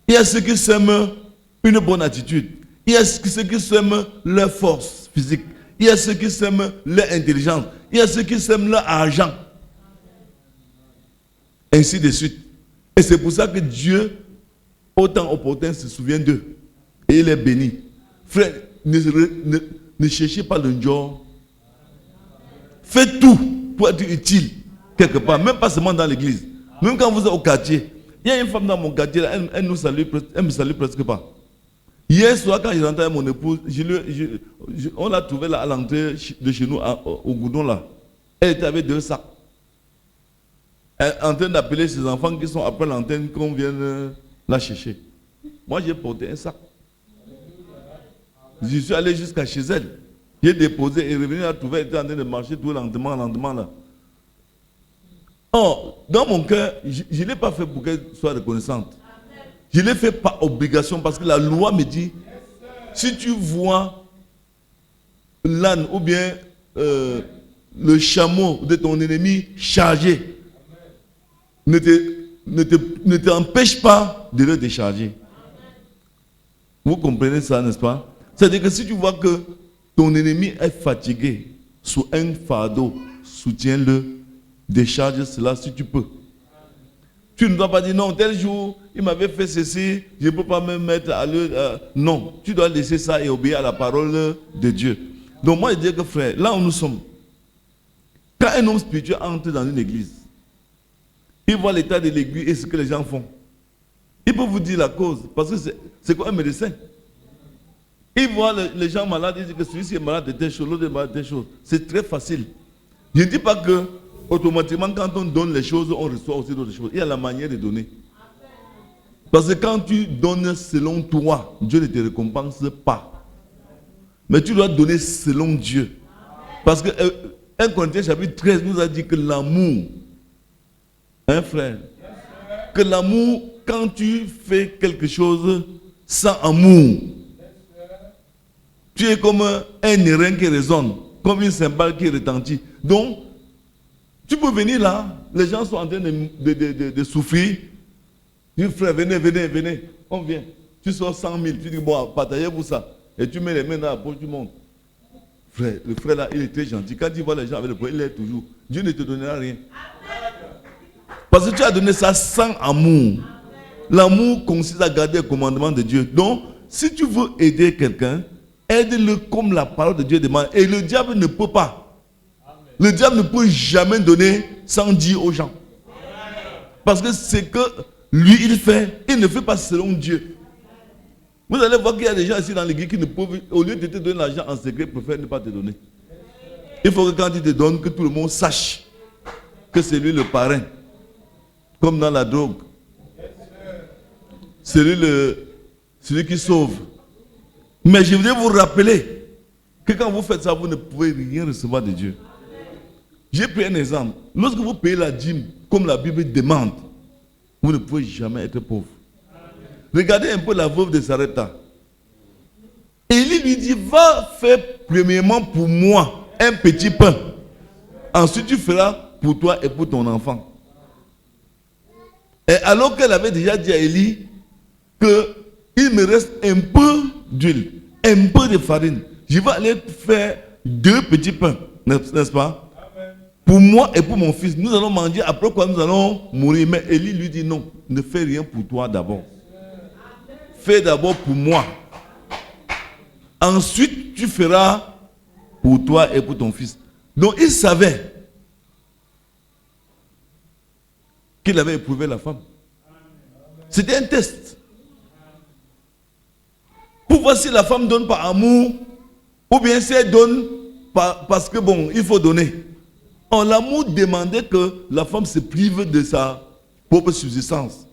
A: Il y a ceux qui sèment une bonne attitude. Il y a ceux qui sèment leur force physique. Il y a ceux qui sèment leur intelligence. Il y a ceux qui sèment leur argent. Ainsi de suite. Et c'est pour ça que Dieu, au temps opportun, se souvient d'eux. Et il est béni. Frère, ne cherchez pas le job. Faites tout pour être utile quelque part. Même pas seulement dans l'église. Même quand vous êtes au quartier. Il y a une femme dans mon quartier, là, elle me salue presque pas. Hier soir, quand je rentrais avec mon épouse, on l'a trouvée là à l'entrée de chez nous, au Goudon là. Elle était avec 2 sacs. Elle est en train d'appeler ses enfants qui sont après l'antenne qu'on vienne la chercher. Moi, j'ai porté un sac. Je suis allé jusqu'à chez elle. J'ai déposé et revenu la trouver, elle était en train de marcher tout lentement là. Oh, dans mon cœur, je ne l'ai pas fait pour qu'elle soit reconnaissante. Je l'ai fait par obligation parce que la loi me dit, si tu vois l'âne ou bien le chameau de ton ennemi chargé, ne t'empêche pas de le décharger. Vous comprenez ça, n'est-ce pas? C'est-à-dire que si tu vois que ton ennemi est fatigué sous un fardeau, soutiens-le, décharge cela si tu peux. Tu ne dois pas dire non, tel jour, il m'avait fait ceci, je ne peux pas me mettre à l'heure. Non, tu dois laisser ça et obéir à la parole de Dieu. Donc moi je dis que frère, là où nous sommes, quand un homme spirituel entre dans une église, il voit l'état de l'église et ce que les gens font. Il peut vous dire la cause, parce que c'est quoi un médecin? Il voit les gens malades, il dit que celui-ci est malade de telle chose, l'autre est malade de telle chose. C'est très facile. Je ne dis pas que automatiquement, quand on donne les choses, on reçoit aussi d'autres choses. Il y a la manière de donner. Parce que quand tu donnes selon toi, Dieu ne te récompense pas. Mais tu dois donner selon Dieu. Parce que 1 Corinthiens chapitre 13 nous a dit que l'amour, hein frère, que l'amour, quand tu fais quelque chose sans amour, tu es comme un airain qui résonne, comme une cymbale qui retentit. Donc, tu peux venir là, les gens sont en train de souffrir. Tu dis, frère, venez, on vient. Tu sors 100 000, tu dis, bon, partagez-vous ça. Et tu mets les mains dans la poche du monde. Frère, le frère là, il est très gentil. Quand il voit les gens avec le poing, il est toujours. Dieu ne te donnera rien. Parce que tu as donné ça sans amour. L'amour consiste à garder le commandement de Dieu. Donc, si tu veux aider quelqu'un, aide-le comme la parole de Dieu demande. Et le diable ne peut pas. Le diable ne peut jamais donner sans dire aux gens. Parce que ce que lui, il fait, il ne fait pas selon Dieu. Vous allez voir qu'il y a des gens ici dans l'église qui ne peuvent, au lieu de te donner l'argent en secret, préfèrent ne pas te donner. Il faut que quand il te donne, que tout le monde sache que c'est lui le parrain. Comme dans la drogue. C'est lui celui qui sauve. Mais je voudrais vous rappeler que quand vous faites ça, vous ne pouvez rien recevoir de Dieu. J'ai pris un exemple. Lorsque vous payez la dîme, comme la Bible demande, vous ne pouvez jamais être pauvre. Regardez un peu la veuve de Sarepta. Élie lui dit, va faire premièrement pour moi un petit pain. Ensuite, tu feras pour toi et pour ton enfant. Et alors qu'elle avait déjà dit à Élie qu'il me reste un peu d'huile, un peu de farine. Je vais aller faire 2 petits pains, n'est-ce pas? Amen. Pour moi et pour mon fils. Nous allons manger, après quoi nous allons mourir. Mais Élie lui dit non, ne fais rien pour toi d'abord. Fais d'abord pour moi. Ensuite, tu feras pour toi et pour ton fils. Donc, il savait qu'il avait éprouvé la femme. C'était un test. Pour voir si la femme donne par amour ou bien si elle donne parce que bon, il faut donner. L'amour demandait que la femme se prive de sa propre subsistance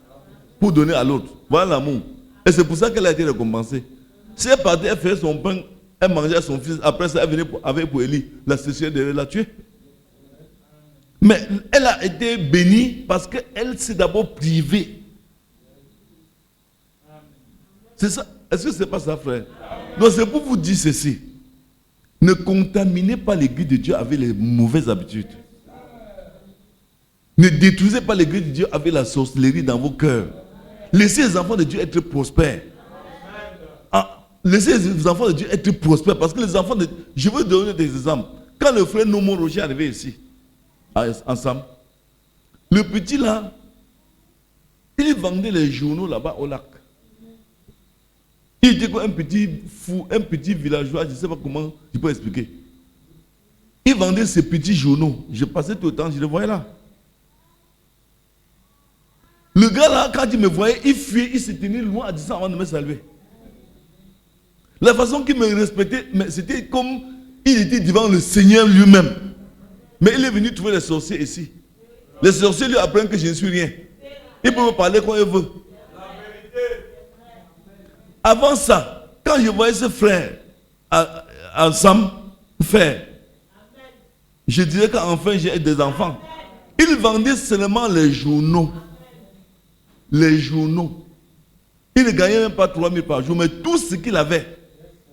A: pour donner à l'autre. Voilà l'amour. Et c'est pour ça qu'elle a été récompensée. Si elle partait, elle faisait son pain, elle mangeait son fils. Après ça, elle venait avec pour Élie. La sécheresse devait la tuer. Mais elle a été bénie parce qu'elle s'est d'abord privée. C'est ça. Est-ce que ce n'est pas ça, frère? Donc c'est pour vous dire ceci. Ne contaminez pas l'église de Dieu avec les mauvaises habitudes. Ne détruisez pas l'église de Dieu avec la sorcellerie dans vos cœurs. Laissez les enfants de Dieu être prospères. Laissez les enfants de Dieu être prospères. Parce que les enfants de Dieu... Je vais donner des exemples. Quand le frère Nomo Roger est arrivé ici, ensemble, le petit là, il vendait les journaux là-bas au lac. Il était comme un petit fou, un petit villageois, je ne sais pas comment je peux expliquer. Il vendait ces petits journaux. Je passais tout le temps, je le voyais là. Le gars là, quand il me voyait, il fuyait, il se tenait loin à distance avant de me saluer. La façon qu'il me respectait, c'était comme il était devant le Seigneur lui-même. Mais il est venu trouver les sorciers ici. Les sorciers lui apprennent que je ne suis rien. Il peut me parler quand il veut. Avant ça, quand je voyais ce frère ensemble faire, je dirais qu'enfin j'ai des enfants. Il vendait seulement les journaux. Les journaux. Il ne gagnait même pas 3 000 par jour, mais tout ce qu'il avait,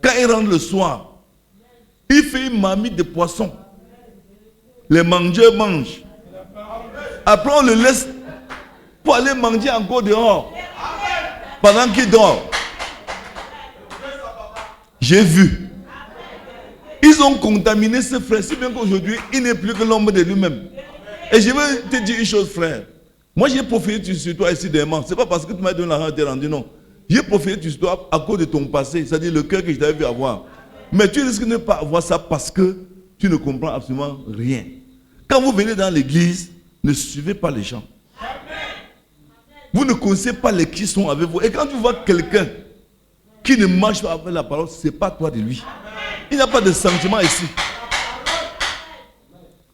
A: quand il rentre le soir, il fait une marmite de poissons. Les mangeurs mangent. Après, on le laisse pour aller manger encore dehors. Pendant qu'il dort. J'ai vu. Ils ont contaminé ce frère, si bien qu'aujourd'hui, il n'est plus que l'homme de lui-même. Et je vais te dire une chose, frère. Moi, j'ai profité sur toi ici dernièrement. Ce n'est pas parce que tu m'as donné l'argent, tu es rendu, non. J'ai profité sur toi à cause de ton passé, c'est-à-dire le cœur que je t'avais vu avoir. Mais tu risques de ne pas avoir ça parce que tu ne comprends absolument rien. Quand vous venez dans l'église, ne suivez pas les gens. Vous ne connaissez pas les qui sont avec vous. Et quand tu vois quelqu'un qui ne marche pas avec la parole, ce n'est pas toi de lui. Il n'y a pas de sentiment ici.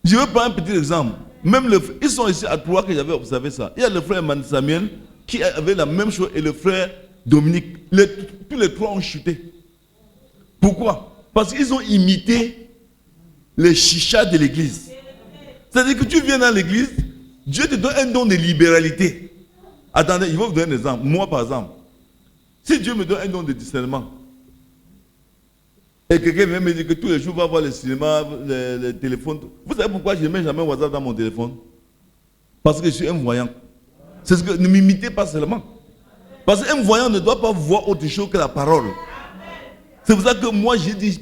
A: Je vais prendre un petit exemple. Même ils sont ici à 3 que j'avais observé ça. Il y a le frère Emmanuel Samuel qui avait la même chose et le frère Dominique. Tous les 3 ont chuté. Pourquoi? Parce qu'ils ont imité les chichas de l'église. C'est-à-dire que tu viens dans l'église, Dieu te donne un don de libéralité. Attendez, je vais vous donner un exemple. Moi, par exemple, Si Dieu me donne un don de discernement, et quelqu'un vient me dire que tous les jours, on va voir le cinéma, le téléphone. Vous savez pourquoi je ne mets jamais WhatsApp dans mon téléphone? Parce que je suis un voyant. C'est ce que ne m'imitez pas seulement. Parce qu'un voyant ne doit pas voir autre chose que la parole. C'est pour ça que moi, j'ai dit,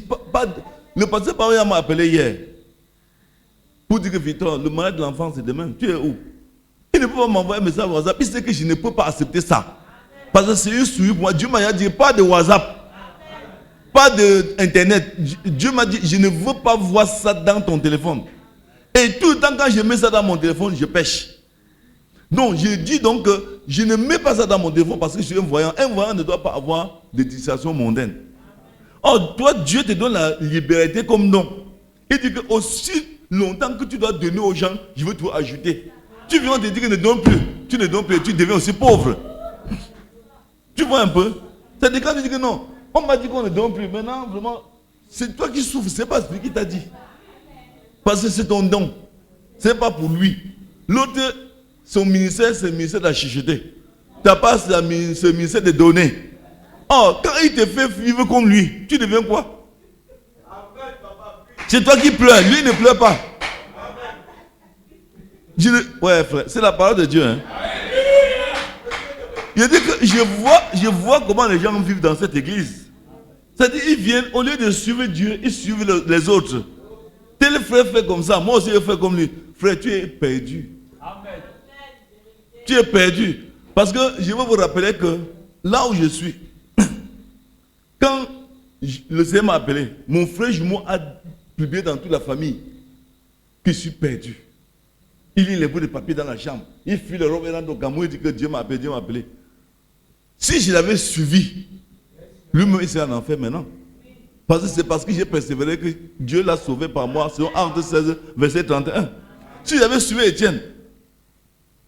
A: le pasteur Paoya m'a appelé hier pour dire que Victor, le mariage de l'enfant, c'est demain. Tu es où? Il ne peut pas m'envoyer un message WhatsApp. Il sait que je ne peux pas accepter ça. Parce que c'est une souris pour moi. Dieu m'a dit, pas de WhatsApp. Pas d'internet. Dieu m'a dit, je ne veux pas voir ça dans ton téléphone. Et tout le temps quand je mets ça dans mon téléphone, je pêche. Donc je dis donc que je ne mets pas ça dans mon téléphone parce que je suis un voyant. Un voyant ne doit pas avoir de distraction mondaine. Or, toi, Dieu te donne la liberté comme nom. Il dit que aussi longtemps que tu dois donner aux gens, je veux tout ajouter. Tu viens te dire que ne donne plus. Tu ne donnes plus, tu deviens aussi pauvre. Tu vois un peu? C'est-à-dire quand tu dis que non. On m'a dit qu'on ne donne plus. Maintenant, vraiment, c'est toi qui souffres. Ce n'est pas celui qui t'a dit. Parce que c'est ton don. Ce n'est pas pour lui. L'autre, son ministère, c'est le ministère de la chicheté. Ta part, c'est le ministère des données. Oh, quand il te fait vivre comme lui, tu deviens quoi? C'est toi qui pleures. Lui, il ne pleure pas. Ouais, frère, c'est la parole de Dieu. Hein? Il dit que je vois comment les gens vivent dans cette église. C'est-à-dire, ils viennent, au lieu de suivre Dieu, ils suivent les autres. Tel frère fait comme ça, moi aussi je fais comme lui. Frère, tu es perdu. Amen. Tu es perdu. Parce que je veux vous rappeler que là où je suis, quand le Seigneur m'a appelé, mon frère jumeau a publié dans toute la famille que je suis perdu. Il lit les bouts de papier dans la chambre. Il fuit le robe et rentre au Gamou, il dit que Dieu m'a appelé, Dieu m'a appelé. Si je l'avais suivi, lui-même il serait en enfer maintenant. Parce que c'est parce que j'ai persévéré que Dieu l'a sauvé par moi, selon Actes 16, verset 31. Si j'avais suivi Étienne,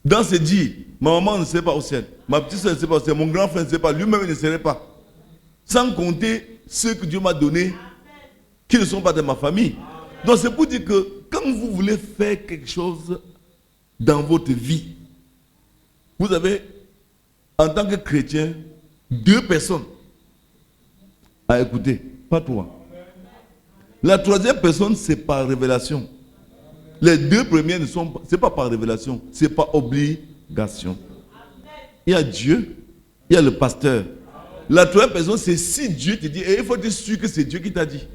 A: dans ce dit, ma maman ne serait pas au ciel, ma petite soeur ne serait pas au ciel, mon grand frère ne serait pas, lui-même il ne serait pas. Sans compter ceux que Dieu m'a donnés, qui ne sont pas de ma famille. Donc c'est pour dire que quand vous voulez faire quelque chose dans votre vie, vous avez, en tant que chrétien, 2 personnes à écouter, pas 3. La 3e personne, c'est par révélation. Les 2 premiers ne sont pas, c'est pas par révélation, c'est par obligation. Il y a Dieu, il y a le pasteur. La 3e personne, c'est si Dieu te dit, et il faut être sûr que c'est Dieu qui t'a dit.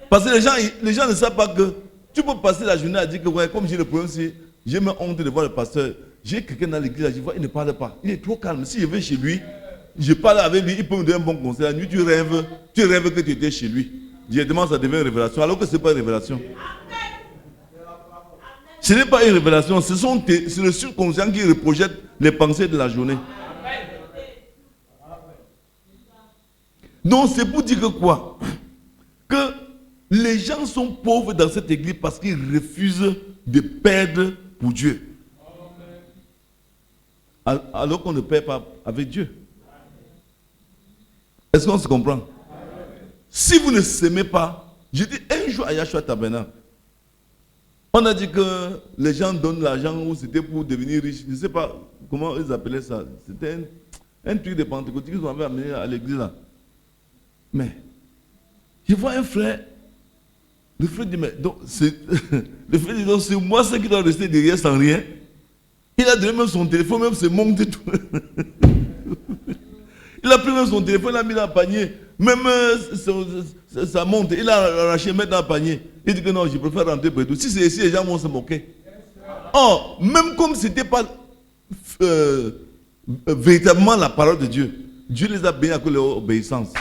A: Parce que les gens ne savent pas que tu peux passer la journée à dire que, ouais, comme j'ai le problème, c'est j'ai même honte de voir le pasteur. J'ai quelqu'un dans l'église, je vois, il ne parle pas. Il est trop calme. Si je vais chez lui, je parle avec lui, il peut me donner un bon conseil. La nuit, tu rêves que tu étais chez lui. Directement, ça devient une révélation, alors que ce n'est pas une révélation. Ce n'est pas une révélation, c'est le subconscient qui reprojette les pensées de la journée. Donc, c'est pour dire que quoi? Que les gens sont pauvres dans cette église parce qu'ils refusent de perdre pour Dieu. Alors qu'on ne perd pas avec Dieu. Est-ce qu'on se comprend? Si vous ne s'aimez pas, je dis un jour à Yahshua Tabernacle, on a dit que les gens donnent l'argent ou c'était pour devenir riche. Je ne sais pas comment ils appelaient ça. C'était un truc de Pentecôte qu'ils m'avaient amené à l'église là. Mais je vois un frère. Le frère dit, mais donc, le frère dit, donc c'est moi ce qui doit rester derrière sans rien. Il a donné même son téléphone, même c'est monte et tout. Il a pris même son téléphone, il a mis dans le panier. Même ça monte, il a arraché, mettre dans le panier. Il dit que non, je préfère rentrer pour tout. Si c'est ici, les gens vont se moquer. Or, même comme ce n'était pas véritablement la parole de Dieu, Dieu les a bénis à cause de leur obéissance.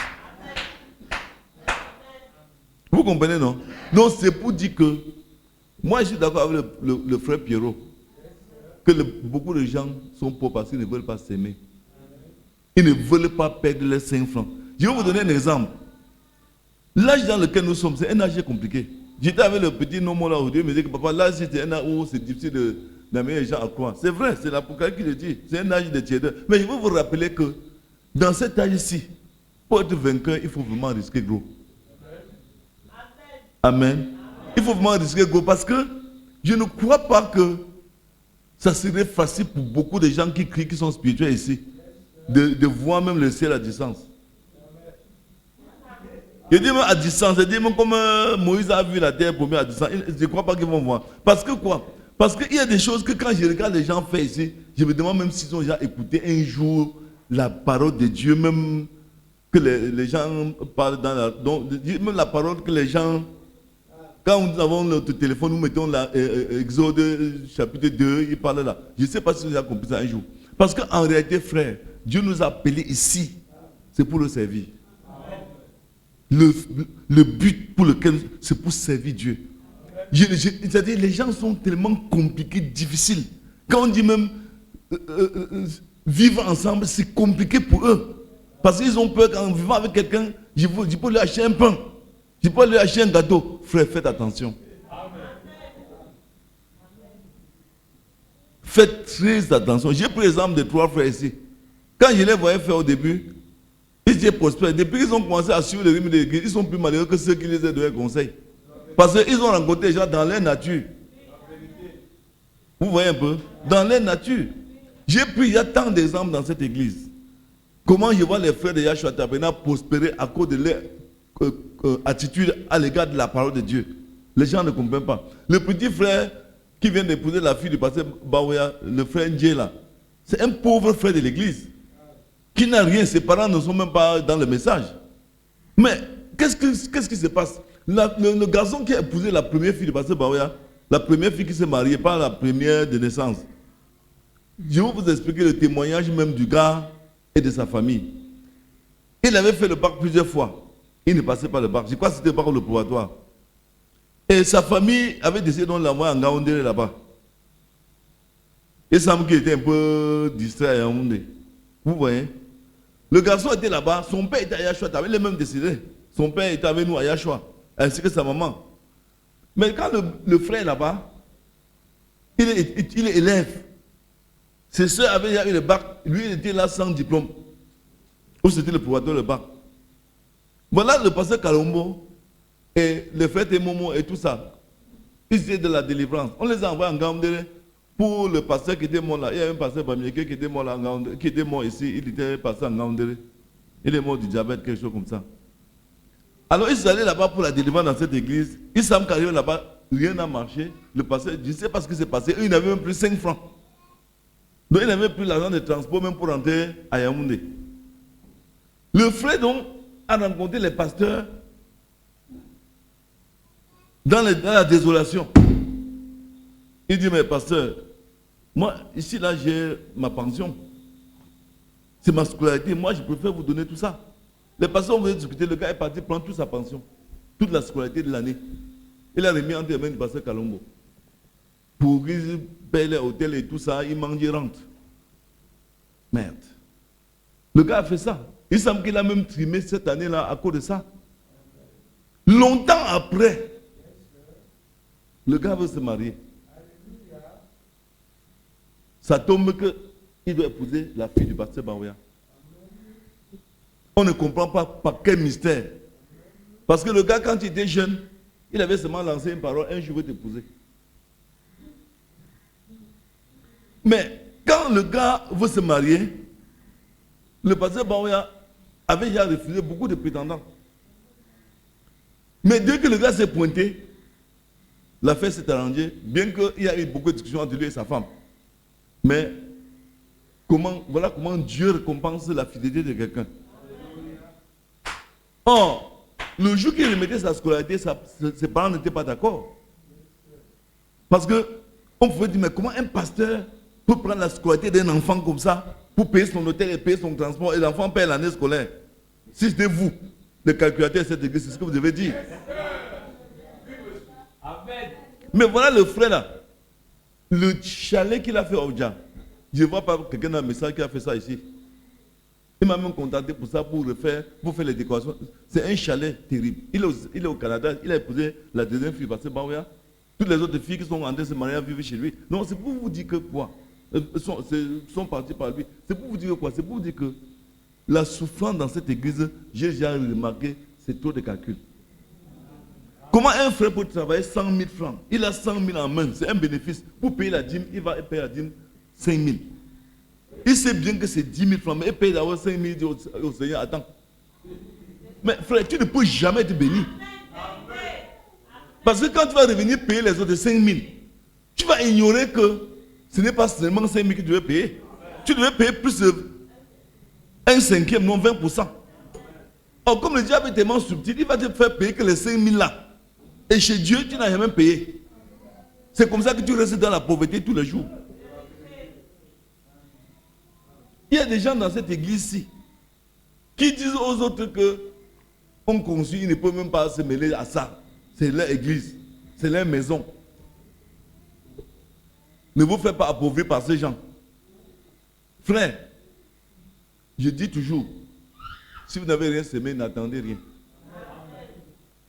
A: Vous comprenez, non? Donc, c'est pour dire que moi, je suis d'accord avec le frère Pierrot, que beaucoup de gens sont pauvres parce qu'ils ne veulent pas s'aimer. Ils ne veulent pas perdre les 5 francs. Je vais vous donner un exemple. L'âge dans lequel nous sommes, c'est un âge compliqué. J'étais avec le petit Nomo là aujourd'hui, il me disait que papa, là, c'est un âge où c'est difficile d'amener les gens à croire. C'est vrai, c'est l'Apocalypse qui le dit. C'est un âge de tièdeur. Mais je veux vous rappeler que dans cet âge-ci, pour être vainqueur, il faut vraiment risquer gros. Amen. Il faut vraiment risquer gros parce que je ne crois pas que ça serait facile pour beaucoup de gens qui crient, qui sont spirituels ici. de voir même le ciel à distance. Je dis même à distance, je dis même comme Moïse a vu la terre première à distance, je ne crois pas qu'ils vont voir. Parce que quoi? Parce qu'il y a des choses que quand je regarde les gens faire ici, je me demande même s'ils ont déjà écouté un jour la parole de Dieu, même que les gens parlent dans la... Donc, même la parole que les gens... Quand nous avons notre téléphone, nous mettons l'Exode chapitre 2, il parle là. Je ne sais pas si vous avez compris ça un jour. Parce qu'en réalité, frère, Dieu nous a appelés ici, c'est pour le servir. Le but pour lequel c'est pour servir Dieu. C'est-à-dire les gens sont tellement compliqués, difficiles. Quand on dit même vivre ensemble, c'est compliqué pour eux. Parce qu'ils ont peur qu'en vivant avec quelqu'un, je peux lui acheter un pain, je peux lui acheter un gâteau. Frère, faites attention. Faites très attention. J'ai pris l'exemple de 3 frères ici. Quand je les voyais faire au début, ils étaient prospères. Depuis qu'ils ont commencé à suivre le rythme de l'église, ils sont plus malheureux que ceux qui les ont donné conseil. Parce qu'ils ont rencontré les gens dans leur nature. Vous voyez un peu? Dans leur nature. J'ai pris, il y a tant d'exemples dans cette église. Comment je vois les frères de Yahshua Tabena prospérer à cause de leur attitude à l'égard de la parole de Dieu. Les gens ne comprennent pas. Le petit frère qui vient d'épouser la fille du pasteur Baouya, le frère Ndjela, c'est un pauvre frère de l'église qui n'a rien. Ses parents ne sont même pas dans le message. Mais qu'est-ce qui se passe? Le garçon qui a épousé la première fille du pasteur Baouya, la première fille qui s'est mariée, pas la première de naissance. Je vais vous expliquer le témoignage même du gars et de sa famille. Il avait fait le bac plusieurs fois. Il ne passait pas le bac. Je crois que c'était le bac le probatoire. Et sa famille avait décidé de l'envoyer en Gaoundéré là-bas. Il semble qu'il était un peu distrait à Yaoundé. Vous voyez? Le garçon était là-bas, son père était à Yahshua, il avait même décidé. Son père était avec nous à Yahshua, ainsi que sa maman. Mais quand le frère est là-bas, il est élève. Ses soeurs avaient déjà eu le bac, lui il était là sans diplôme. Ou c'était le probatoire, le bac. Voilà le pasteur Kalombo et le frère Témomo et tout ça. Ils étaient de la délivrance. On les a envoyés en Gaoundéré pour le pasteur qui était mort là. Il y a un pasteur Bamieke qui était mort là en Gaoundéré, qui était mort ici. Il était passé en Gaoundéré. Il est mort du diabète, quelque chose comme ça. Alors ils sont allés là-bas pour la délivrance dans cette église. Ils semblent qu'arriver là-bas, rien n'a marché. Le pasteur, je ne sais pas ce qui s'est passé. Eux, ils n'avaient même plus 5 francs. Donc ils n'avaient plus l'argent de transport même pour rentrer à Yaoundé. Le frère donc a rencontré les pasteurs dans la désolation. Il dit, mais pasteur, moi ici là j'ai ma pension. C'est ma scolarité. Moi je préfère vous donner tout ça. Les pasteurs ont voulu discuter, le gars est parti prendre toute sa pension, toute la scolarité de l'année. Il a remis entre les mains du pasteur Kalombo. Pour qu'ils payent les hôtels et tout ça, il mange, il rentre. Merde. Le gars a fait ça. Il semble qu'il a même trimé cette année-là à cause de ça. Longtemps après, le gars veut se marier. Ça tombe qu'il doit épouser la fille du pasteur Baouya. On ne comprend pas par quel mystère. Parce que le gars, quand il était jeune, il avait seulement lancé une parole, un jour je vais t'épouser. Mais quand le gars veut se marier, le pasteur Baouya avait déjà refusé beaucoup de prétendants. Mais dès que le gars s'est pointé, l'affaire s'est arrangée, bien qu'il y a eu beaucoup de discussions entre lui et sa femme. Mais voilà comment Dieu récompense la fidélité de quelqu'un. Or, le jour qu'il remettait sa scolarité, ses parents n'étaient pas d'accord. Parce qu'on pouvait dire, mais comment un pasteur peut prendre la scolarité d'un enfant comme ça pour payer son hôtel et payer son transport et l'enfant paye l'année scolaire? Si c'était vous, le calculateur de cette église, c'est ce que vous devez dire. Mais voilà le frère là. Le chalet qu'il a fait au Dja. Je ne vois pas quelqu'un dans le message qui a fait ça ici. Il m'a même contacté pour ça, pour faire les décorations. C'est un chalet terrible. Il est au Canada, il a épousé la deuxième fille, parce que Baouya. Toutes les autres filles qui sont en train de se marier vivent chez lui. Non, c'est pour vous dire que quoi? Sont partis par lui. C'est pour vous dire quoi? C'est pour vous dire que la souffrance dans cette église, j'ai déjà remarqué, c'est trop de calcul. Comment un frère peut travailler 100 000 francs? Il a 100 000 en main, c'est un bénéfice. Pour payer la dîme, il va payer la dîme 5 000. Il sait bien que c'est 10 000 francs, mais il paye d'abord 5 000 au Seigneur. Attends. Mais frère, tu ne peux jamais être béni. Parce que quand tu vas revenir payer les autres 5 000, tu vas ignorer que ce n'est pas seulement 5 000 que tu devais payer. Tu devais payer plus de 1/5, non 20%. Or, comme le diable est tellement subtil, il va te faire payer que les 5 000 là. Et chez Dieu, tu n'as jamais payé. C'est comme ça que tu restes dans la pauvreté tous les jours. Il y a des gens dans cette église-ci qui disent aux autres que on construit, ils ne peuvent même pas se mêler à ça. C'est leur église, c'est leur maison. Ne vous faites pas appauvrir par ces gens. Frère, je dis toujours, si vous n'avez rien semé, n'attendez rien.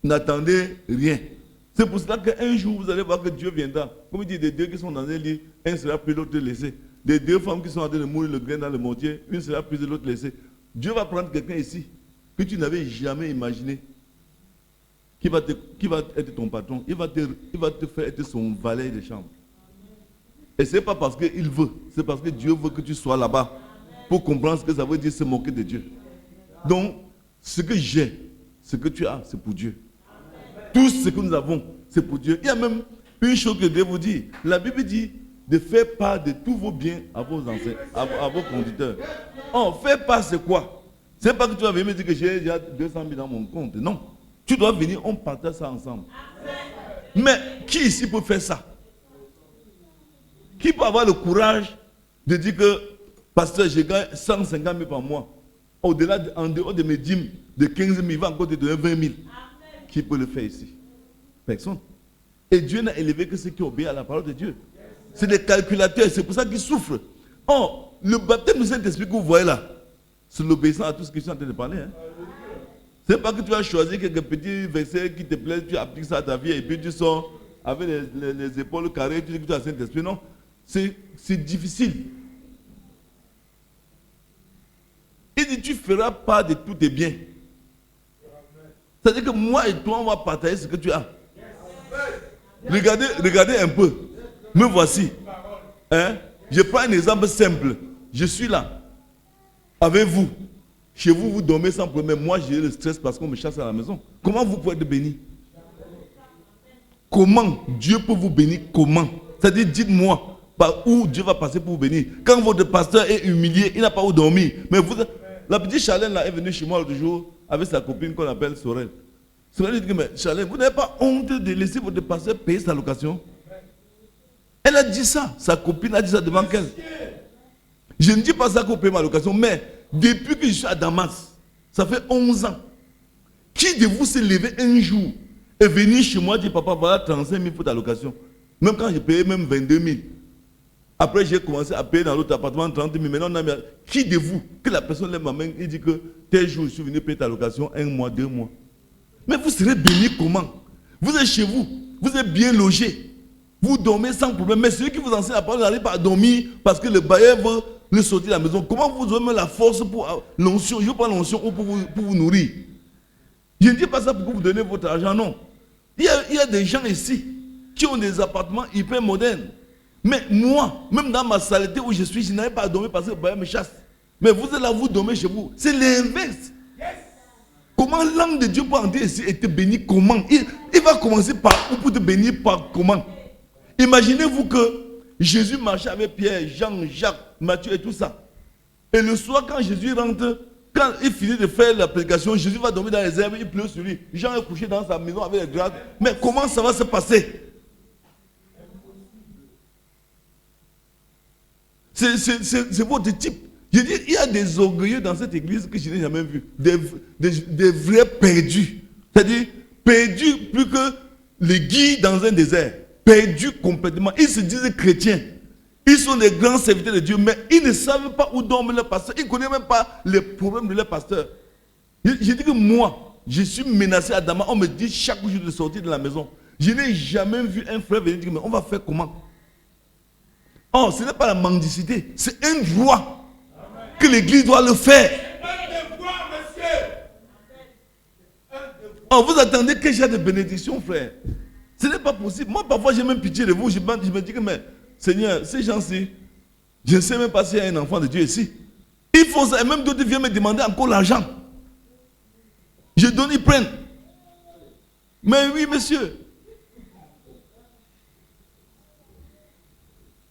A: N'attendez rien. C'est pour cela qu'un jour, vous allez voir que Dieu viendra. Comme il dit, des deux qui sont dans un lit, un sera pris, l'autre laissé. Des deux femmes qui sont en train de mourir le grain dans le mortier, une sera prise, l'autre laissée. Dieu va prendre quelqu'un ici que tu n'avais jamais imaginé, qui va être ton patron. Il va te faire être son valet de chambre. Et ce n'est pas parce qu'il veut, c'est parce que Dieu veut que tu sois là-bas pour comprendre ce que ça veut dire se moquer de Dieu. Donc, ce que j'ai, ce que tu as, c'est pour Dieu. Tout ce que nous avons, c'est pour Dieu. Il y a même une chose que Dieu vous dit. La Bible dit de faire part de tous vos biens à vos enseignants, à vos conducteurs. Oh, faire part, c'est quoi? C'est pas que tu vas venir me dire que j'ai déjà 200 000 dans mon compte. Non. Tu dois venir, on partage ça ensemble. Mais qui ici peut faire ça? Qui peut avoir le courage de dire que, pasteur, je gagne 150 000 par mois. Au-delà, en dehors de mes dîmes de 15 000, il va encore te donner 20 000. Qui peut le faire ici? Personne. Et Dieu n'a élevé que ceux qui obéissent à la parole de Dieu. C'est des calculateurs, c'est pour ça qu'ils souffrent. Oh, le baptême du Saint-Esprit que vous voyez là, c'est l'obéissance à tout ce que je suis en train de parler. Hein. C'est pas que tu vas choisir quelques petits versets qui te plaisent, tu appliques ça à ta vie et puis tu sors avec les épaules carrées, tu dis que tu as le Saint-Esprit. Non, c'est difficile. Il dit, tu feras part de tous tes biens. C'est-à-dire que moi et toi, on va partager ce que tu as. Regardez un peu. Me voici. Hein? Je prends un exemple simple. Je suis là. Avec vous. Chez vous, vous dormez sans problème. Moi, j'ai le stress parce qu'on me chasse à la maison. Comment vous pouvez être béni? Comment Dieu peut vous bénir? Comment? C'est-à-dire, dites-moi par où Dieu va passer pour vous bénir. Quand votre pasteur est humilié, il n'a pas où dormir. Mais vous, la petite Charlène là est venue chez moi l'autre jour avec sa copine qu'on appelle Sorel. Sorel dit, mais Charlène, vous n'avez pas honte de laisser votre pasteur payer sa location? Elle a dit ça. Sa copine a dit ça devant elle. Je ne dis pas ça qu'on paye ma location, mais depuis que je suis à Damas, ça fait 11 ans. Qui de vous s'est levé un jour et venu chez moi et dit, papa, voilà 35 000 pour ta location? Même quand j'ai payé même 22 000. Après, j'ai commencé à payer dans l'autre appartement 30 000. Maintenant, on a mis... Qui de vous, que la personne lève ma main et dit que tel jour, je suis venu payer ta location, 1 mois, 2 mois. Mais vous serez béni comment? Vous êtes chez vous, vous êtes bien logé, vous dormez sans problème. Mais celui qui vous enseigne la parole n'arrive pas à dormir parce que le bailleur veut le sortir de la maison. Comment vous aurez la force pour l'onction? Je prends l'onction pour vous nourrir. Je ne dis pas ça pour que vous donnez votre argent, non. Il y a des gens ici qui ont des appartements hyper modernes. Mais moi, même dans ma saleté où je suis, je n'arrive pas à dormir parce que le bailleur me chasse. Mais vous êtes là, vous dormez chez vous. C'est l'inverse. Comment l'âme de Dieu peut entrer ici et te bénir comment? Il va commencer par où pour te bénir par comment? Imaginez-vous que Jésus marchait avec Pierre, Jean, Jacques, Matthieu et tout ça. Et le soir, quand Jésus rentre, quand il finit de faire la prédication, Jésus va dormir dans les herbes, il pleut sur lui. Jean est couché dans sa maison avec les draps. Mais comment ça va se passer? C'est votre type. Je dis, il y a des orgueilleux dans cette église que je n'ai jamais vu. Des vrais perdus. C'est-à-dire, perdus plus que les guides dans un désert. Perdus complètement. Ils se disent chrétiens. Ils sont des grands serviteurs de Dieu, mais ils ne savent pas où dorment leur pasteur. Ils ne connaissent même pas les problèmes de leur pasteur. Je dis que moi, je suis menacé à Damas. On me dit chaque jour de sortir de la maison. Je n'ai jamais vu un frère venir dire, mais on va faire comment? Oh, ce n'est pas la mendicité, c'est un droit que l'église doit le faire. Oh, vous attendez que j'ai des bénédictions, frère. Ce n'est pas possible. Moi, parfois, j'ai même pitié de vous. Je me dis que, mais Seigneur, ces gens-ci, Je ne sais même pas s'il y a un enfant de Dieu ici. Ils font ça et même d'autres viennent me demander encore l'argent. Je donne, ils prennent. Mais oui, monsieur.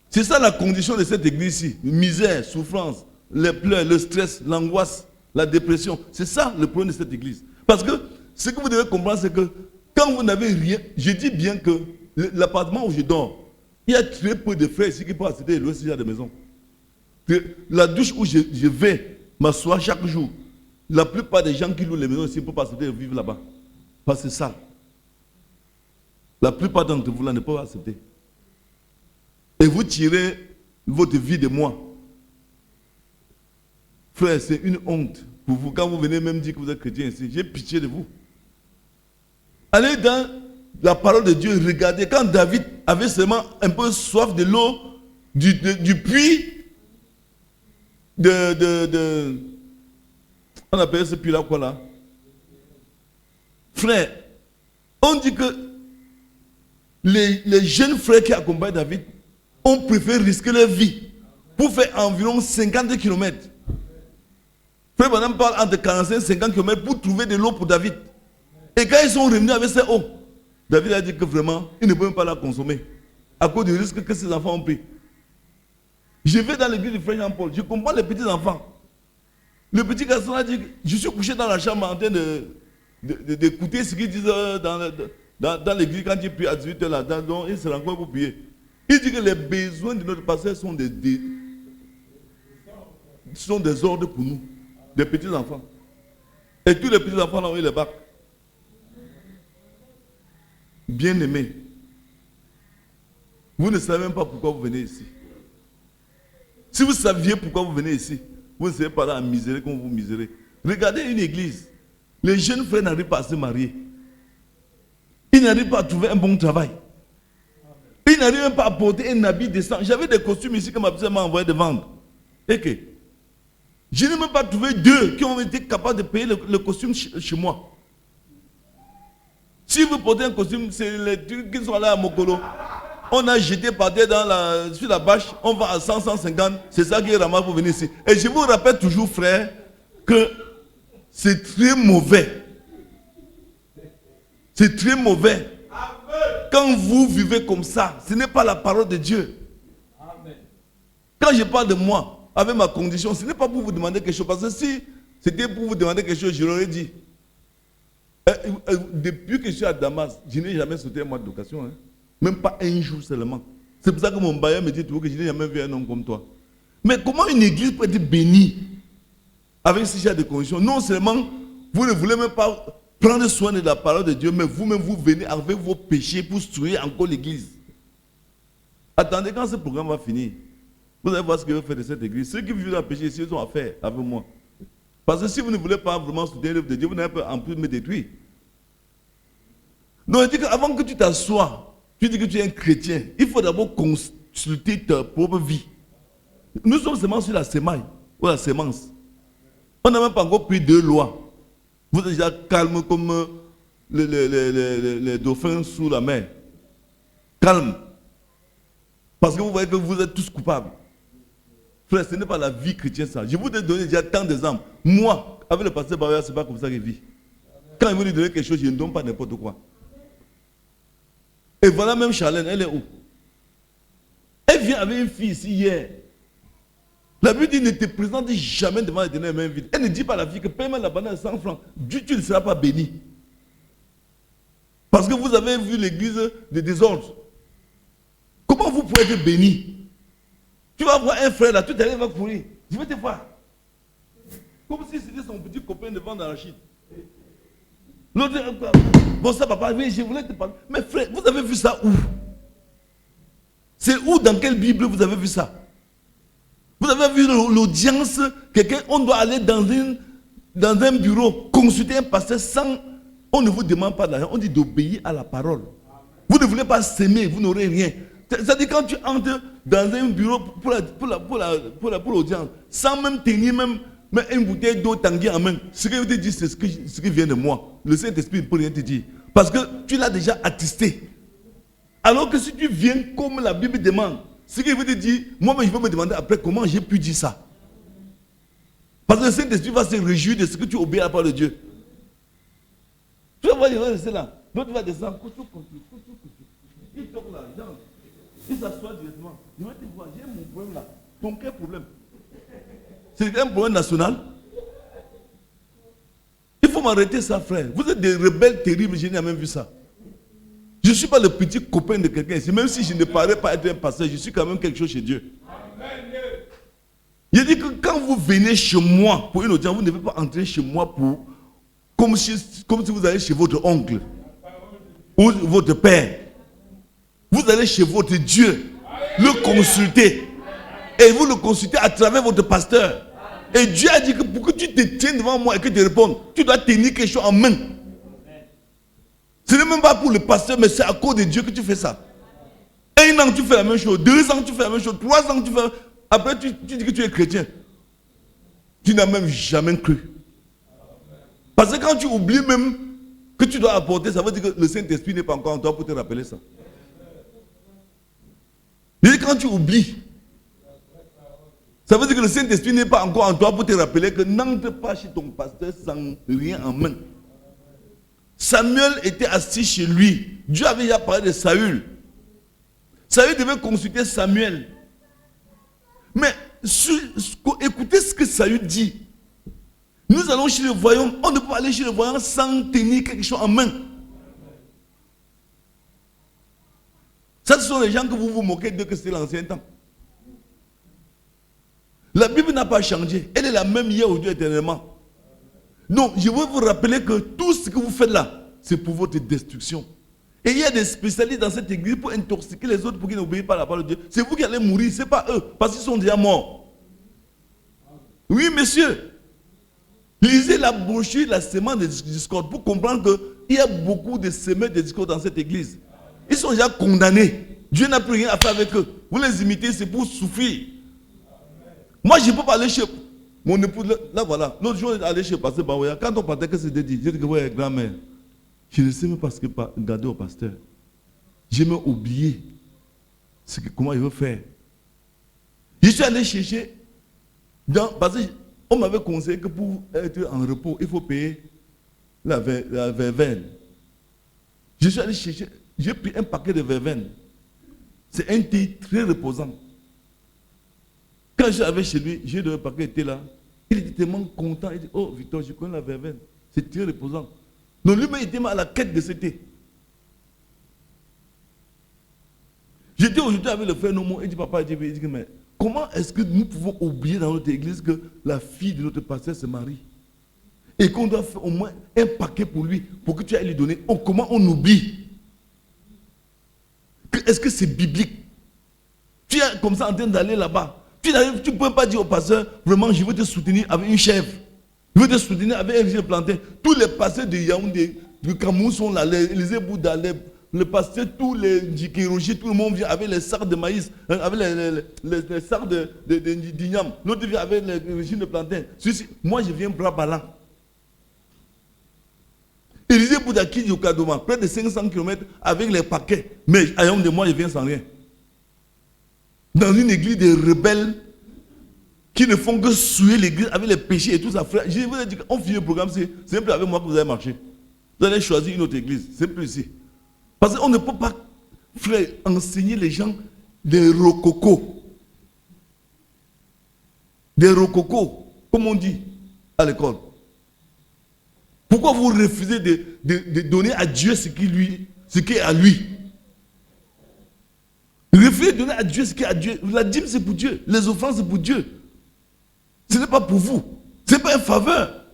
A: C'est ça la condition de cette église-ci. Misère, souffrance, les pleurs, le stress, l'angoisse, la dépression. C'est ça le problème de cette église. Parce que ce que vous devez comprendre, c'est que quand vous n'avez rien, je dis bien que l'appartement où je dors, il y a très peu de frères ici qui peuvent accéder à louer ce genre de maison. La douche où je vais m'asseoir chaque jour, la plupart des gens qui louent les maisons ici ne peuvent pas accepter de vivre là-bas. Parce que c'est sale. La plupart d'entre vous là ne peuvent pas accepter. Et vous tirez votre vie de moi. Frère, c'est une honte pour vous. Quand vous venez même dire que vous êtes chrétien ici, j'ai pitié de vous. Allez dans la parole de Dieu, regardez. Quand David avait seulement un peu soif de l'eau du puits, on appelle ce puits-là quoi là? Frère, on dit que les jeunes frères qui accompagnent David ont préféré risquer leur vie pour faire environ 50 km. Frère Madame parle entre 45 et 50 km pour trouver de l'eau pour David. Et quand ils sont revenus avec cette eau, David a dit que vraiment, il ne peut même pas la consommer à cause du risque que ses enfants ont pris. Je vais dans l'église de Frère Jean-Paul, je comprends les petits enfants. Le petit garçon a dit, je suis couché dans la chambre en train d'écouter ce qu'ils disent dans l'église quand il prie à 18h là, donc il se rencontre pour prier. Il dit que les besoins de notre pasteur sont des ordres pour nous, des petits enfants. Et tous les petits enfants là ont eu les bacs. Bien-aimés, vous ne savez même pas pourquoi vous venez ici. Si vous saviez pourquoi vous venez ici, vous ne serez pas là à misérer comme vous misérez. Regardez une église. Les jeunes frères n'arrivent pas à se marier. Ils n'arrivent pas à trouver un bon travail. Ils n'arrivent même pas à porter un habit décent. J'avais des costumes ici que ma petite m'a envoyé de vendre. Et que je n'ai même pas trouvé deux qui ont été capables de payer le costume chez moi. Si vous portez un costume, c'est les trucs qui sont là à Mokolo. On a jeté par terre sur la bâche, on va à 100, 150, c'est ça qui est ramassé pour venir ici. Et je vous rappelle toujours, frère, que c'est très mauvais. C'est très mauvais. Quand vous vivez comme ça, ce n'est pas la parole de Dieu. Quand je parle de moi, avec ma condition, ce n'est pas pour vous demander quelque chose. Parce que si c'était pour vous demander quelque chose, je l'aurais dit. Depuis que je suis à Damas, je n'ai jamais sauté un mois de location. Hein. Même pas un jour seulement. C'est pour ça que mon bailleur me dit toujours que je n'ai jamais vu un homme comme toi. Mais comment une église peut être bénie avec ce genre de conditions? Non seulement vous ne voulez même pas prendre soin de la parole de Dieu, mais vous-même vous venez avec vos péchés pour souiller encore l'église. Attendez, quand ce programme va finir, vous allez voir ce que je vais faire de cette église. Ceux qui vivent dans le péché, ils ont affaire avec moi. Parce que si vous ne voulez pas vraiment soutenir l'œuvre de Dieu, vous n'avez pas en plus me détruire. Donc, il dit qu'avant que tu t'assoies, tu dis que tu es un chrétien, il faut d'abord consulter ta propre vie. Nous sommes seulement sur la semaille, ou la sémence. On n'a même pas encore pris 2 lois. Vous êtes déjà calme comme les dauphins sous la mer. Calme. Parce que vous voyez que vous êtes tous coupables. Frère, ce n'est pas la vie chrétienne ça. Je vous ai donné déjà tant d'exemples. Moi, avec le pasteur Barrière, ce n'est pas comme ça qu'il vit. Quand il veut lui donner quelque chose, je ne donne pas n'importe quoi. Et voilà même Charlène, elle est où? Elle vient avec une fille ici hier. La Bible dit ne te présente jamais devant l'Éternel main vide. Elle ne dit pas à la fille que paie-moi la banane de 100 francs. Tu ne seras pas béni. Parce que vous avez vu l'église de désordre. Comment vous pouvez être béni? Tu vas voir un frère là, tout à l'heure il va courir. Je vais te voir. Comme si c'était son petit copain de vendre l'arachide. L'autre, bon ça papa, oui, je voulais te parler. Mais frère, vous avez vu ça où? C'est où, dans quelle Bible vous avez vu ça? Vous avez vu l'audience, quelqu'un, on doit aller dans un bureau, consulter un pasteur sans, on ne vous demande pas d'argent, on dit d'obéir à la parole. Vous ne voulez pas s'aimer, vous n'aurez rien. C'est-à-dire quand tu entres dans un bureau pour l'audience, sans même tenir même une bouteille d'eau tanguée en main, ce que je te dis, c'est ce qui vient de moi. Le Saint-Esprit ne peut rien te dire. Parce que tu l'as déjà attesté. Alors que si tu viens comme la Bible demande,
B: Ce qu'il veut te dire, moi-même, je vais me demander après comment j'ai pu dire ça. Parce que le Saint-Esprit va se réjouir de ce que tu obéis à la parole de Dieu. Tu vas voir, il va rester là. L'autre va descendre. Il toque là, il s'assoit directement. Il va te voir, j'ai mon problème là. Ton quel problème? C'est un problème national. Il faut m'arrêter ça, frère. Vous êtes des rebelles terribles, je n'ai jamais vu ça. Je ne suis pas le petit copain de quelqu'un ici. Même si je ne parais pas être un pasteur, je suis quand même quelque chose chez Dieu. Il dit que quand vous venez chez moi pour une audience, vous ne devez pas entrer chez moi pour comme si vous allez chez votre oncle ou votre père. Vous allez chez votre Dieu, le consulter. Et vous le consultez à travers votre pasteur. Et Dieu a dit que pour que tu te tiennes devant moi et que tu répondes, tu dois tenir quelque chose en main. Ce n'est même pas pour le pasteur, mais c'est à cause de Dieu que tu fais ça. 1 an, tu fais la même chose. 2 ans, tu fais la même chose. 3 ans, tu fais... Après, tu dis que tu es chrétien. Tu n'as même jamais cru. Parce que quand tu oublies même que tu dois apporter, ça veut dire que le Saint-Esprit n'est pas encore en toi pour te rappeler ça. Mais quand tu oublies, ça veut dire que le Saint-Esprit n'est pas encore en toi pour te rappeler que n'entre pas chez ton pasteur sans rien en main. Samuel était assis chez lui. Dieu avait déjà parlé de Saül. Saül devait consulter Samuel. Mais écoutez ce que Saül dit. Nous allons chez le voyant. On ne peut pas aller chez le voyant sans tenir quelque chose en main. Ça, ce sont les gens que vous vous moquez de que c'est l'ancien temps. La Bible n'a pas changé. Elle est la même hier, aujourd'hui, éternellement. Donc, je veux vous rappeler que tout ce que vous faites là, c'est pour votre destruction. Et il y a des spécialistes dans cette église pour intoxiquer les autres pour qu'ils n'obéissent pas à la parole de Dieu. C'est vous qui allez mourir, ce n'est pas eux, parce qu'ils sont déjà morts. Oui, monsieur. Lisez la brochure, la sémence de discorde pour comprendre qu'il y a beaucoup de semeurs de discorde dans cette église. Ils sont déjà condamnés. Dieu n'a plus rien à faire avec eux. Vous les imitez, c'est pour souffrir. Moi, je ne peux pas aller chez mon épouse. Là, voilà. L'autre jour, aller chez le pasteur Baouya. Quand on partait, qu'est-ce que c'était dit? J'ai dit que ouais, grand-mère, je ne sais même pas ce que garder au pasteur. J'ai même oublié comment il veut faire. Je suis allé chercher, parce qu'on m'avait conseillé que pour être en repos, il faut payer la verveine. Je suis allé chercher, j'ai pris un paquet de verveine. C'est un thé très reposant. Quand je suis arrivé chez lui, j'ai le paquet était là. Il était tellement content. Il dit, oh Victor, je connais la verveine. C'est très reposant. Donc lui-même était à la quête de ce thé. J'étais aujourd'hui avec le frère Nomo. Il dit, papa, il dit, mais comment est-ce que nous pouvons oublier dans notre église que la fille de notre pasteur se marie? Et qu'on doit faire au moins un paquet pour lui, pour que tu ailles lui donner. Comment on oublie? Est-ce que c'est biblique? Tu es comme ça en train d'aller là-bas. Tu ne peux pas dire au pasteur, vraiment, je veux te soutenir avec une chèvre. Je veux te soutenir avec un vieux plantain. Tous les pasteurs de Yaoundé, du Cameroun sont là, les Ébouda, les pasteurs, tous les Djikiroji, tout le monde vient avec les sacs de maïs, avec les sacs d'igname. L'autre vient avec les régimes de plantain. Moi, je viens bras ballants. Élisée Boudaki du Kadoma, près de 500 km avec les paquets. Mais à Yaoundé, moi, je viens sans rien. Dans une église de rebelles qui ne font que souiller l'église avec les péchés et tout ça. Frère, je vous ai dit qu'on finit le programme, c'est un peu avec moi que vous allez marcher. Vous allez choisir une autre église, c'est plus ici. Parce qu'on ne peut pas, frère, enseigner les gens des rococo. Des rococo, comme on dit à l'école. Pourquoi vous refusez de donner à Dieu ce qui est à lui? Refusez de donner à Dieu ce qui est à Dieu. La dîme, c'est pour Dieu. Les offrandes, c'est pour Dieu. Ce n'est pas pour vous. Ce n'est pas une faveur.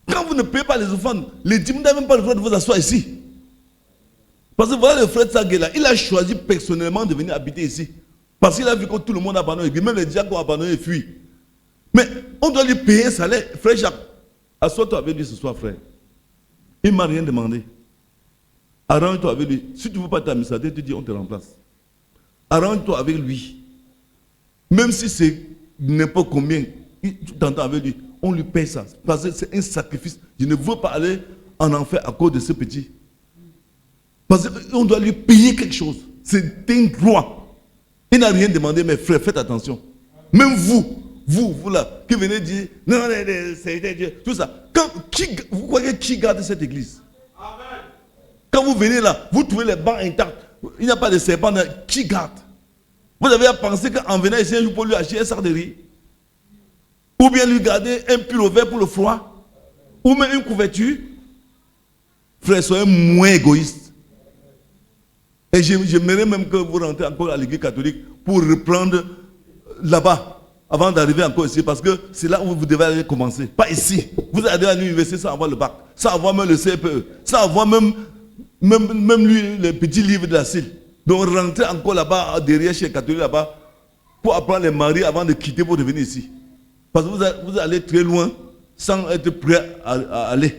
B: Quand vous ne payez pas les offrandes, les dîmes n'ont même pas le droit de vous asseoir ici. Parce que voilà le frère Tsaguela, il a choisi personnellement de venir habiter ici. Parce qu'il a vu que tout le monde a abandonné. Même les diacres ont abandonné et fui. Mais on doit lui payer un salaire. Frère Jacques, assois-toi avec lui ce soir, frère. Il ne m'a rien demandé. Arrange-toi avec lui. Si tu ne veux pas t'administrer, tu dis on te remplace. Arrange-toi avec lui. Même si c'est n'importe combien, tu t'entends avec lui, on lui paye ça. Parce que c'est un sacrifice. Je ne veux pas aller en enfer à cause de ce petit. Parce qu'on doit lui payer quelque chose. C'est un droit. Il n'a rien demandé, mais frère, faites attention. Même vous là, qui venez dire, non, c'est Dieu, tout ça. Vous croyez qui garde cette église? Quand vous venez là, vous trouvez les bancs intacts. Il n'y a pas de serpent. Qui garde? Vous avez à penser qu'en venant ici, un jour pour lui acheter un sac de riz, ou bien lui garder un pull vert pour le froid, ou même une couverture. Frère, soyez moins égoïste. Et j'aimerais même que vous rentrez encore à l'église catholique pour reprendre là-bas, avant d'arriver encore ici, parce que c'est là où vous devez aller commencer. Pas ici. Vous allez à l'université sans avoir le bac, sans avoir même le CPE, sans avoir même lui, les petits livres de la CIL. Donc rentrez encore là-bas, derrière chez les catholiques là-bas, pour apprendre les maris avant de quitter pour revenir ici. Parce que vous allez très loin sans être prêt à aller.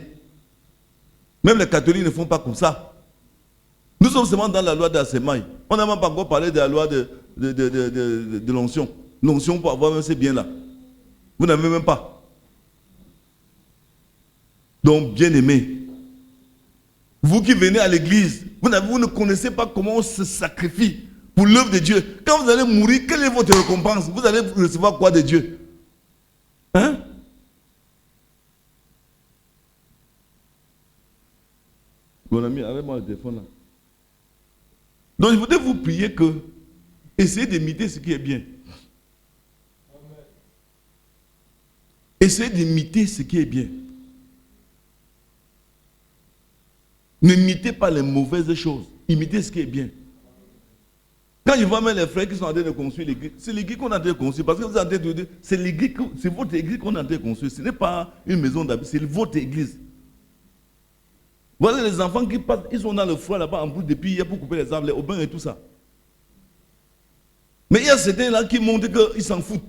B: Même les catholiques ne font pas comme ça. Nous sommes seulement dans la loi d'Assemaille. On n'a même pas encore parlé de la loi de l'onction. L'onction pour avoir même ces biens-là. Vous n'avez même pas. Donc, bien aimé, vous qui venez à l'église, vous ne connaissez pas comment on se sacrifie pour l'œuvre de Dieu. Quand vous allez mourir, quelle est votre récompense? Vous allez recevoir quoi de Dieu? Hein? Mon ami, avec-moi le téléphone là. Donc, je voudrais vous prier que essayez d'imiter ce qui est bien. Essayez d'imiter ce qui est bien. N'imitez pas les mauvaises choses. Imitez ce qui est bien. Quand je vois même les frères qui sont en train de construire l'église, c'est l'église qu'on est en train de construire. Parce que vous êtes en train de dire, c'est votre église qu'on est en train de construire. Ce n'est pas une maison d'habits, c'est votre église. Voilà les enfants qui passent, ils sont dans le froid là-bas en plus depuis hier pour couper les arbres, les aubins et tout ça. Mais il y a certains là qui montrent qu'ils s'en foutent.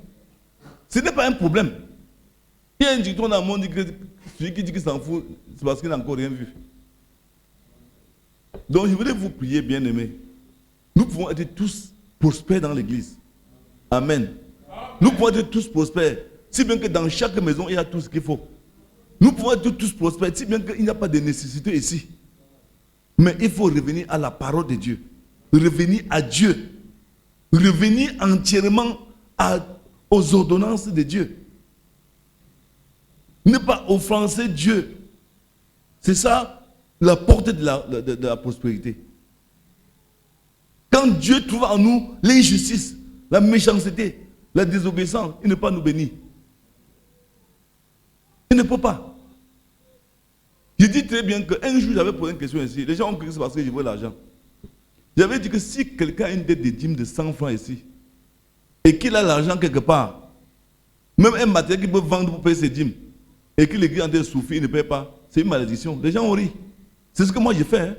B: Ce n'est pas un problème. Il y a un dicton dans le monde que celui qui dit qu'il s'en fout, c'est parce qu'il n'a encore rien vu. Donc je voudrais vous prier, bien-aimés. Nous pouvons être tous prospères dans l'église. Amen. Nous pouvons être tous prospères. Si bien que dans chaque maison, il y a tout ce qu'il faut. Nous pouvons être tous prospères, si bien qu'il n'y a pas de nécessité ici. Mais il faut revenir à la parole de Dieu. Revenir à Dieu. Revenir entièrement aux ordonnances de Dieu. Ne pas offenser Dieu. C'est ça la portée de la prospérité. Quand Dieu trouve en nous l'injustice, la méchanceté, la désobéissance, il ne peut pas nous bénir. Il ne peut pas. Je dis très bien qu'un jour, j'avais posé une question ici. Les gens ont cru que c'est parce que je veux l'argent. J'avais dit que si quelqu'un a une dette de dîme de 100 francs ici, et qu'il a l'argent quelque part, même un matériel qu'il peut vendre pour payer ses dîmes, et que l'église est en train de souffrir, il ne paye pas, c'est une malédiction. Les gens ont ri. C'est ce que moi j'ai fait. Hein.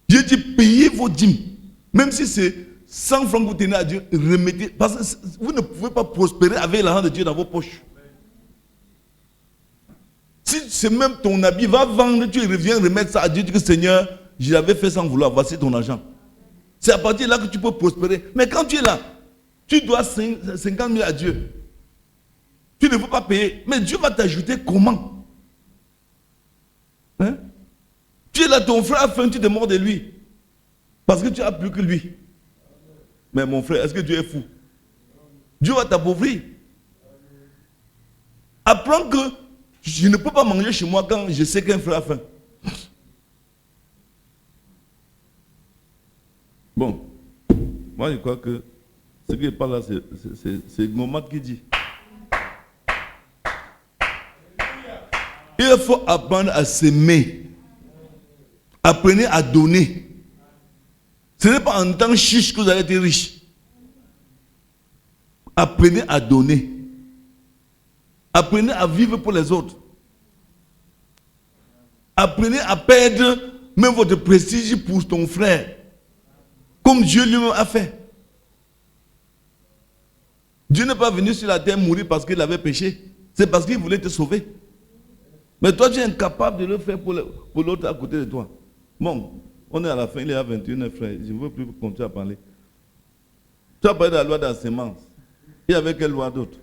B: Je dis payez vos dîmes. Même si c'est 100 francs que vous tenez à Dieu, remettez. Parce que vous ne pouvez pas prospérer avec l'argent de Dieu dans vos poches. Si c'est même ton habit, va vendre, tu reviens remettre ça à Dieu, tu dis que Seigneur, je l'avais fait sans vouloir, voici ton argent. C'est à partir de là que tu peux prospérer. Mais quand tu es là, tu dois 50 000 à Dieu. Tu ne peux pas payer. Mais Dieu va t'ajouter comment? Hein? Tu es là, ton frère a faim, tu te mords de lui. Parce que tu as plus que lui. Mais mon frère, est-ce que Dieu est fou? Dieu va t'appauvrir. Apprends que je ne peux pas manger chez moi quand je sais qu'un frère a faim. Bon, moi je crois que ce qui est pas là, c'est Mohamed qui dit. Il faut apprendre à s'aimer. Apprenez à donner. Ce n'est pas en tant chiche que vous allez être riche. Apprenez à donner. Apprenez à vivre pour les autres. Apprenez à perdre même votre prestige pour ton frère. Comme Dieu lui-même a fait. Dieu n'est pas venu sur la terre mourir parce qu'il avait péché. C'est parce qu'il voulait te sauver. Mais toi, tu es incapable de le faire pour l'autre à côté de toi. Bon, on est à la fin, il est à 21, frère. Je ne veux plus continuer à parler. Tu as parlé de la loi de la sémence. Il y avait quelle loi d'autre?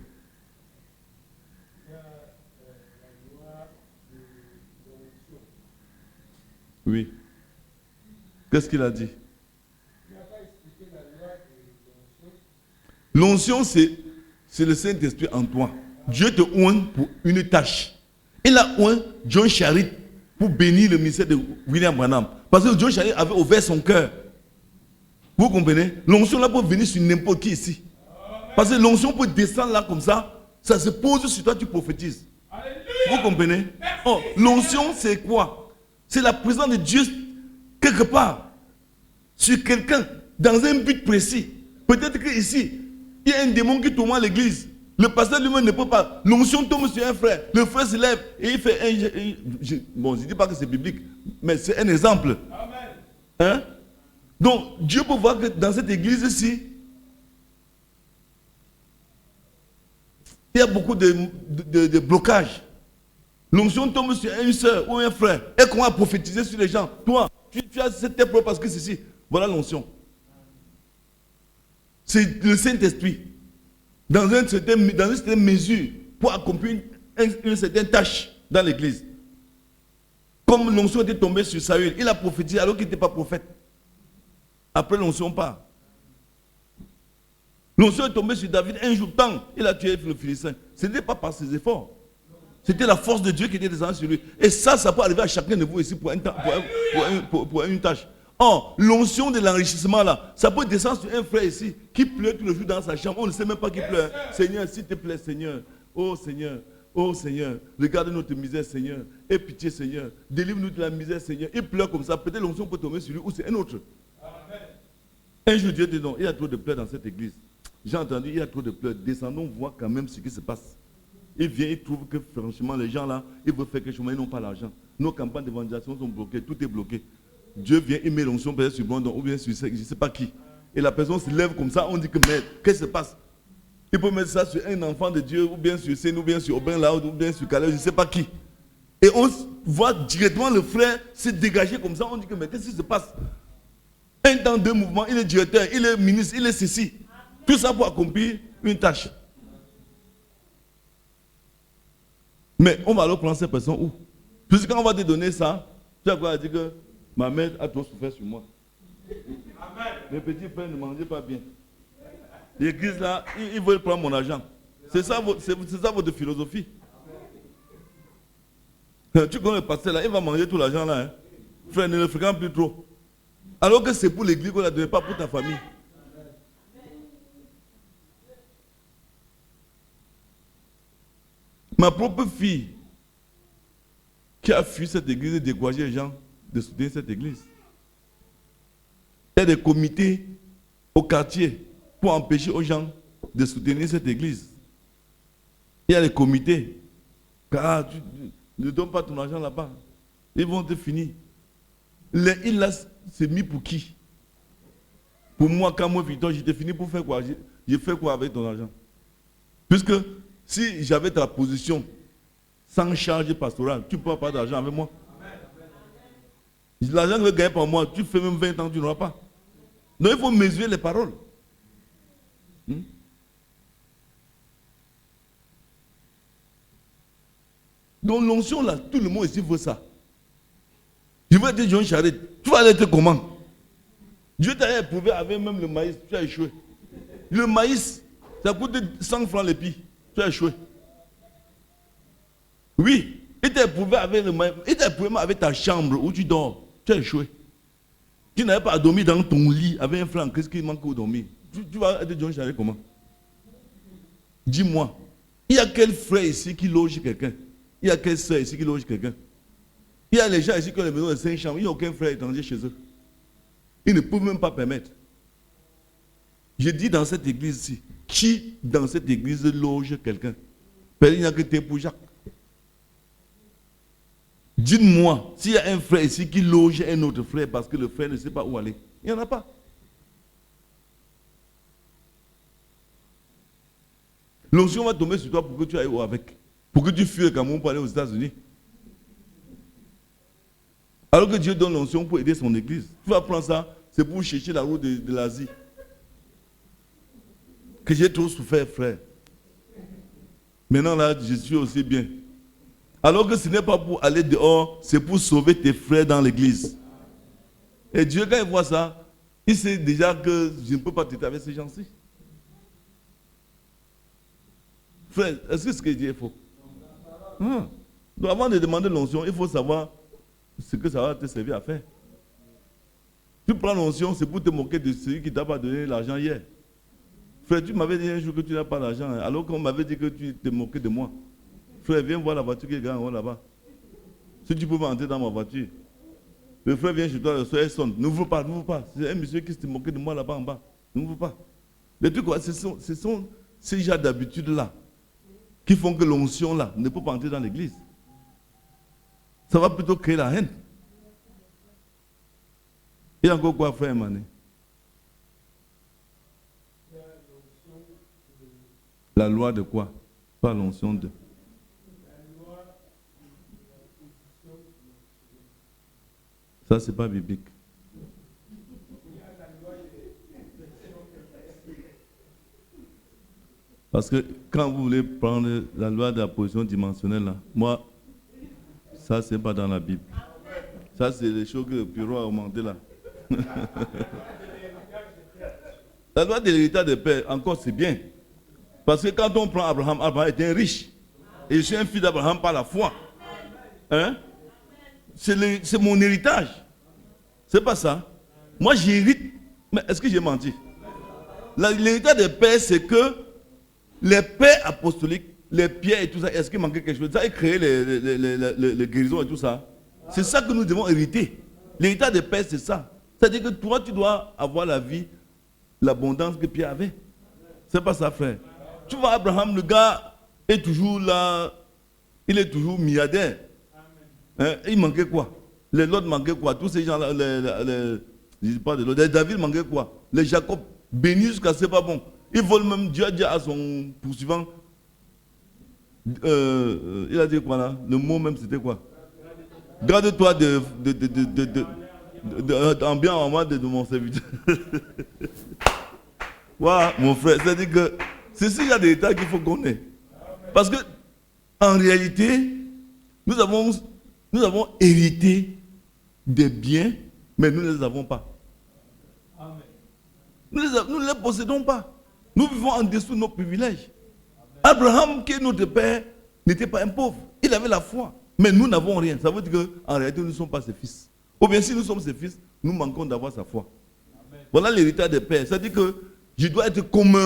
B: Oui. Qu'est-ce qu'il a dit? L'onction, c'est le Saint-Esprit en toi. Dieu te oint pour une tâche. Il a oint John Charit pour bénir le ministère de William Branham. Parce que John Charit avait ouvert son cœur. Vous comprenez? L'onction là peut venir sur n'importe qui ici. Parce que l'onction peut descendre là comme ça. Ça se pose sur toi, tu prophétises. Vous comprenez? Oh, l'onction, c'est quoi? C'est la présence de Dieu quelque part, sur quelqu'un, dans un but précis. Peut-être qu'ici, il y a un démon qui tourmente l'église. Le pasteur lui-même ne peut pas. L'onction tombe sur un frère. Le frère se lève et il fait bon, je ne dis pas que c'est biblique, mais c'est un exemple. Hein? Donc, Dieu peut voir que dans cette église-ci, il y a beaucoup de blocages. L'onction tombe sur une soeur ou un frère et qu'on va prophétiser sur les gens. Toi, tu as cette épreuve parce que ceci. Voilà l'onction. C'est le Saint-Esprit. Dans une certaine mesure, pour accomplir une certaine tâche dans l'église. Comme l'onction était tombée sur Saül, il a prophétisé alors qu'il n'était pas prophète. Après l'onction part. L'onction est tombée sur David un jour, tant il a tué le Philistin. Ce n'était pas par ses efforts. C'était la force de Dieu qui était descendue sur lui. Et ça peut arriver à chacun de vous ici pour une tâche. Or, l'onction de l'enrichissement là, ça peut descendre sur un frère ici qui pleure tout le jour dans sa chambre. On ne sait même pas qui pleure. Seigneur, s'il te plaît, Seigneur. Oh Seigneur, regarde notre misère, Seigneur. Aie pitié, Seigneur. Délivre-nous de la misère, Seigneur. Il pleure comme ça. Peut-être l'onction peut tomber sur lui ou c'est un autre. Un jour, Dieu dit non, il y a trop de pleurs dans cette église. J'ai entendu, il y a trop de pleurs. Descendons voir quand même ce qui se passe. Il vient, il trouve que franchement, les gens là, ils veulent faire quelque chose, mais ils n'ont pas l'argent. Nos campagnes d'évangélisation sont bloquées, tout est bloqué. Dieu vient, il met l'onction peut-être sur Brandon ou bien sur je ne sais pas qui. Et la personne se lève comme ça, on dit que mais qu'est-ce qui se passe? Il peut mettre ça sur un enfant de Dieu, ou bien sur Seine, ou bien sur Aubin là, ou bien sur Calais, je ne sais pas qui. Et on voit directement le frère se dégager comme ça, on dit que mais qu'est-ce qui se passe? Un temps, deux mouvements, il est directeur, il est ministre, il est ceci. Tout ça pour accomplir une tâche. Mais on va alors prendre ces personnes où? Puisque quand on va te donner ça, tu vas quoi dire que ma mère a trop souffert sur moi. Amen. Mes petits frères ne mangeaient pas bien. L'église là, ils veulent prendre mon argent. C'est ça votre philosophie. Tu connais le pasteur là, il va manger tout l'argent là. Hein. Frère, ne le fréquente plus trop. Alors que c'est pour l'église qu'on l'a donné, pas pour ta famille. Ma propre fille, qui a fui cette église et découragé les gens de soutenir cette église. Il y a des comités au quartier pour empêcher aux gens de soutenir cette église. Il y a des comités. Car tu ne donnes pas ton argent là-bas. Ils vont te finir. Il là, c'est mis pour qui? Pour moi, quand moi, Victor, j'étais fini pour faire quoi? J'ai fait quoi avec ton argent? Puisque si j'avais ta position sans charge pastorale, tu ne peux pas d'argent avec moi. L'argent que je gagne par moi, tu fais même 20 ans, tu n'auras pas. Donc il faut mesurer les paroles. Donc l'onction là, tout le monde ici veut ça. Je vais dire John Charit, tu vas l'être comment? Dieu t'a éprouvé avec même le maïs, tu as échoué. Le maïs, ça coûte 100 francs l'épi, tu as échoué. Oui, il t'a éprouvé avec le maïs, il t'a éprouvé avec ta chambre où tu dors, tu as échoué. Tu n'avais pas dormi dans ton lit avec un franc, qu'est-ce qu'il manque pour dormir? Tu vas être John Charit comment? Dis-moi, il y a quel frère ici qui loge quelqu'un? Il y a quelle soeur ici qui loge quelqu'un? Il y a les gens ici qui ont les maisons de 5 chambres, il n'y a aucun frère étranger chez eux. Ils ne peuvent même pas permettre. Je dis dans cette église-ci, qui dans cette église loge quelqu'un? Il n'y a que tes pour Jacques. Dites-moi, s'il y a un frère ici qui loge un autre frère parce que le frère ne sait pas où aller, il n'y en a pas. L'onction va tomber sur toi pour que tu ailles où avec? Pour que tu fuis le Cameroun pour aller aux États-Unis. Alors que Dieu donne l'onction pour aider son église. Tu vas prendre ça, c'est pour chercher la route de l'Asie. Que j'ai trop souffert, frère. Maintenant là, je suis aussi bien. Alors que ce n'est pas pour aller dehors, c'est pour sauver tes frères dans l'église. Et Dieu, quand il voit ça, il sait déjà que je ne peux pas traiter avec ces gens-ci. Frère, est-ce que ce que je dis est faux? Donc avant de demander l'onction, il faut savoir ce que ça va te servir à faire. Tu prends l'onction, c'est pour te moquer de celui qui ne t'a pas donné l'argent hier. Frère, tu m'avais dit un jour que tu n'as pas d'argent, alors qu'on m'avait dit que tu te moquais de moi. Frère, viens voir la voiture qui est grande là-bas. Si tu peux entrer dans ma voiture. Le frère vient chez toi, le soir, il sonne. N'ouvre pas, n'ouvre pas. C'est un monsieur qui se moquait de moi là-bas en bas. N'ouvre pas. Les trucs, ce sont ces genres d'habitudes-là qui font que l'onction là ne peut pas entrer dans l'église. Ça va plutôt créer la haine. Il y a encore quoi faire, Mané? La loi de quoi? Pas l'onction de. Ça, c'est pas biblique. Parce que quand vous voulez prendre la loi de la position dimensionnelle, là, moi, ça, c'est pas dans la Bible. Ça, c'est les choses que le bureau a augmenté là. La loi de l'héritage des pères, encore, c'est bien. Parce que quand on prend Abraham, Abraham était riche. Et je suis un fils d'Abraham par la foi. Hein? C'est mon héritage. C'est pas ça. Moi, j'hérite. Mais est-ce que j'ai menti? L'héritage des pères, c'est que les pères apostoliques, les pierres et tout ça, est-ce qu'il manquait quelque chose? Ça a créé les guérisons et tout ça. C'est ça que nous devons hériter. L'héritage des pères, c'est ça. C'est-à-dire que toi, tu dois avoir la vie, l'abondance que Pierre avait. C'est pas ça, frère. Tu vois, Abraham, le gars est toujours là, il est toujours milliardaire. Hein? Il manquait quoi? Les Lot manquaient quoi? Tous ces gens-là, je ne dis pas de l'autre, les David manquaient quoi? Les Jacob bénis jusqu'à c'est pas bon. Ils volent même, Dieu a dit à son poursuivant, il a dit quoi là? Le mot même c'était quoi? Garde-toi en bien en mal de mon serviteur. Voilà, mon frère, c'est-à-dire que c'est ce genre d'état qu'il faut qu'on ait. Parce que, en réalité, nous avons hérité des biens, mais nous ne les avons pas. Nous ne les possédons pas. Nous vivons en dessous de nos privilèges. Abraham, qui est notre père, n'était pas un pauvre. Il avait la foi. Mais nous n'avons rien. Ça veut dire qu'en réalité, nous ne sommes pas ses fils. Ou bien si nous sommes ses fils, nous manquons d'avoir sa foi. Amen. Voilà l'héritage des pères. Ça veut dire que je dois être comme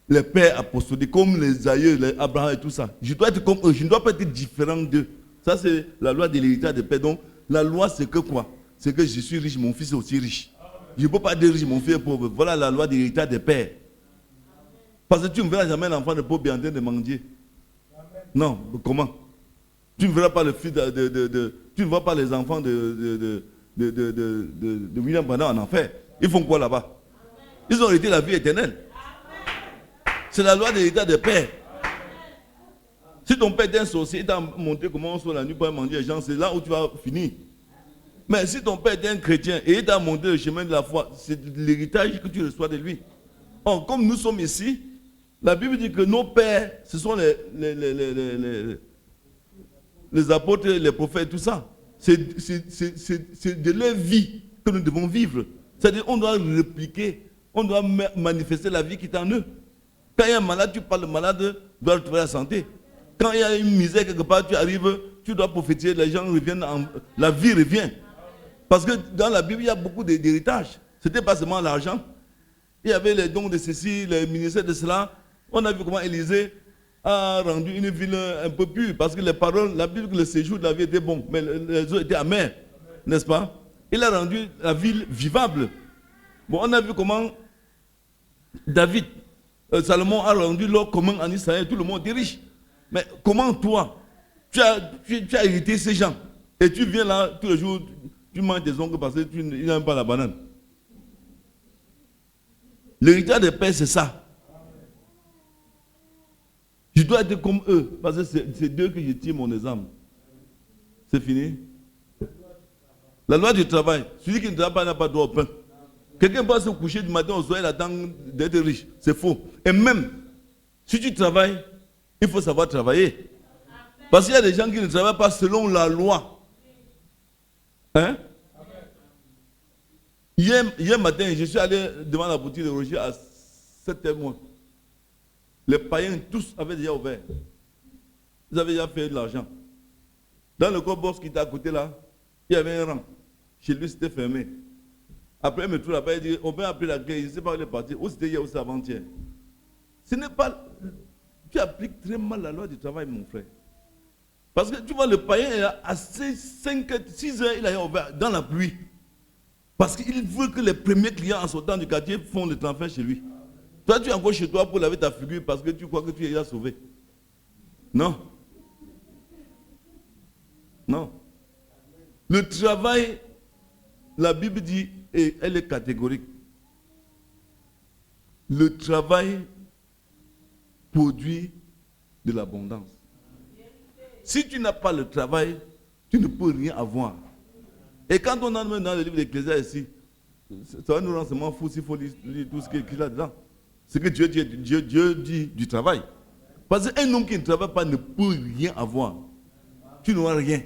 B: les pères apostoliques, comme les aïeux, les Abraham et tout ça. Je dois être comme eux. Je ne dois pas être différent d'eux. Ça, c'est la loi de l'héritage des pères. Donc, la loi, c'est que quoi? C'est que je suis riche, mon fils est aussi riche. Je ne peux pas dire riche, mon fils est pauvre. Voilà la loi de l'héritage des pères. Parce que tu ne verras jamais l'enfant de pauvre en train de mendier. Non, comment? Tu ne verras pas le fils tu ne vois pas les enfants de William Branham en enfer. Ils font quoi là-bas? Ils ont hérité la vie éternelle. C'est la loi de l'héritage des pères. Si ton père est un sorcier, il t'a montré comment on sort la nuit pour mendier les gens, c'est là où tu vas finir. Mais si ton père est un chrétien et il t'a montré le chemin de la foi, c'est l'héritage que tu reçois de lui. Or, comme nous sommes ici, la Bible dit que nos pères, ce sont les apôtres, les prophètes, tout ça. C'est de leur vie que nous devons vivre. C'est-à-dire qu'on doit répliquer, on doit manifester la vie qui est en eux. Quand il y a un malade, tu parles, le malade doit retrouver la santé. Quand il y a une misère quelque part, tu arrives, tu dois prophétiser, les gens reviennent, la vie revient. Parce que dans la Bible, il y a beaucoup d'héritages. Ce n'était pas seulement l'argent. Il y avait les dons de ceci, les ministères de cela. On a vu comment Élisée a rendu une ville un peu pure. Parce que les paroles, la Bible, le séjour de la vie était bon, mais les eaux étaient amères. N'est-ce pas? Il a rendu la ville vivable. Bon, on a vu comment David, Salomon a rendu l'or commun en Israël. Tout le monde est riche. Mais comment toi, tu as hérité ces gens et tu viens là tous les jours, tu manges des ongles parce que tu n'aimes pas la banane. L'héritage des pères, c'est ça. Je dois être comme eux parce que c'est d'eux que je tire mon exemple. C'est fini? La loi du travail. Celui qui ne travaille pas n'a pas droit au pain. Quelqu'un peut se coucher du matin au soir et attendre d'être riche. C'est faux. Et même, si tu travailles, il faut savoir travailler. Parce qu'il y a des gens qui ne travaillent pas selon la loi. Hein? Hier matin, je suis allé devant la boutique de Roger à 7h moins. Les païens tous avaient déjà ouvert. Ils avaient déjà fait de l'argent. Dans le corps qui était à côté là, il y avait un rang. Chez lui, c'était fermé. Après, il me trouve là-bas, il dit, on peut appeler la clé, je ne sais pas où il est parti. Où c'était hier ou c'est avant-hier. Ce n'est pas... Tu appliques très mal la loi du travail, mon frère. Parce que tu vois, le païen, à 5, 6 heures, il a ouvert dans la pluie. Parce qu'il veut que les premiers clients en sortant du quartier font le transfert chez lui. Toi, tu es encore chez toi pour laver ta figure parce que tu crois que tu es déjà sauvé. Non. Non. Le travail, la Bible dit, et elle est catégorique. Le travail produit de l'abondance. Si tu n'as pas le travail, tu ne peux rien avoir. Et quand on a dans le livre d'Ecclésiaste ici, ça va nous rendre seulement fous s'il faut lire tout ce qui est écrit là-dedans. C'est que Dieu dit du travail. Parce qu'un homme qui ne travaille pas ne peut rien avoir. Tu n'auras rien.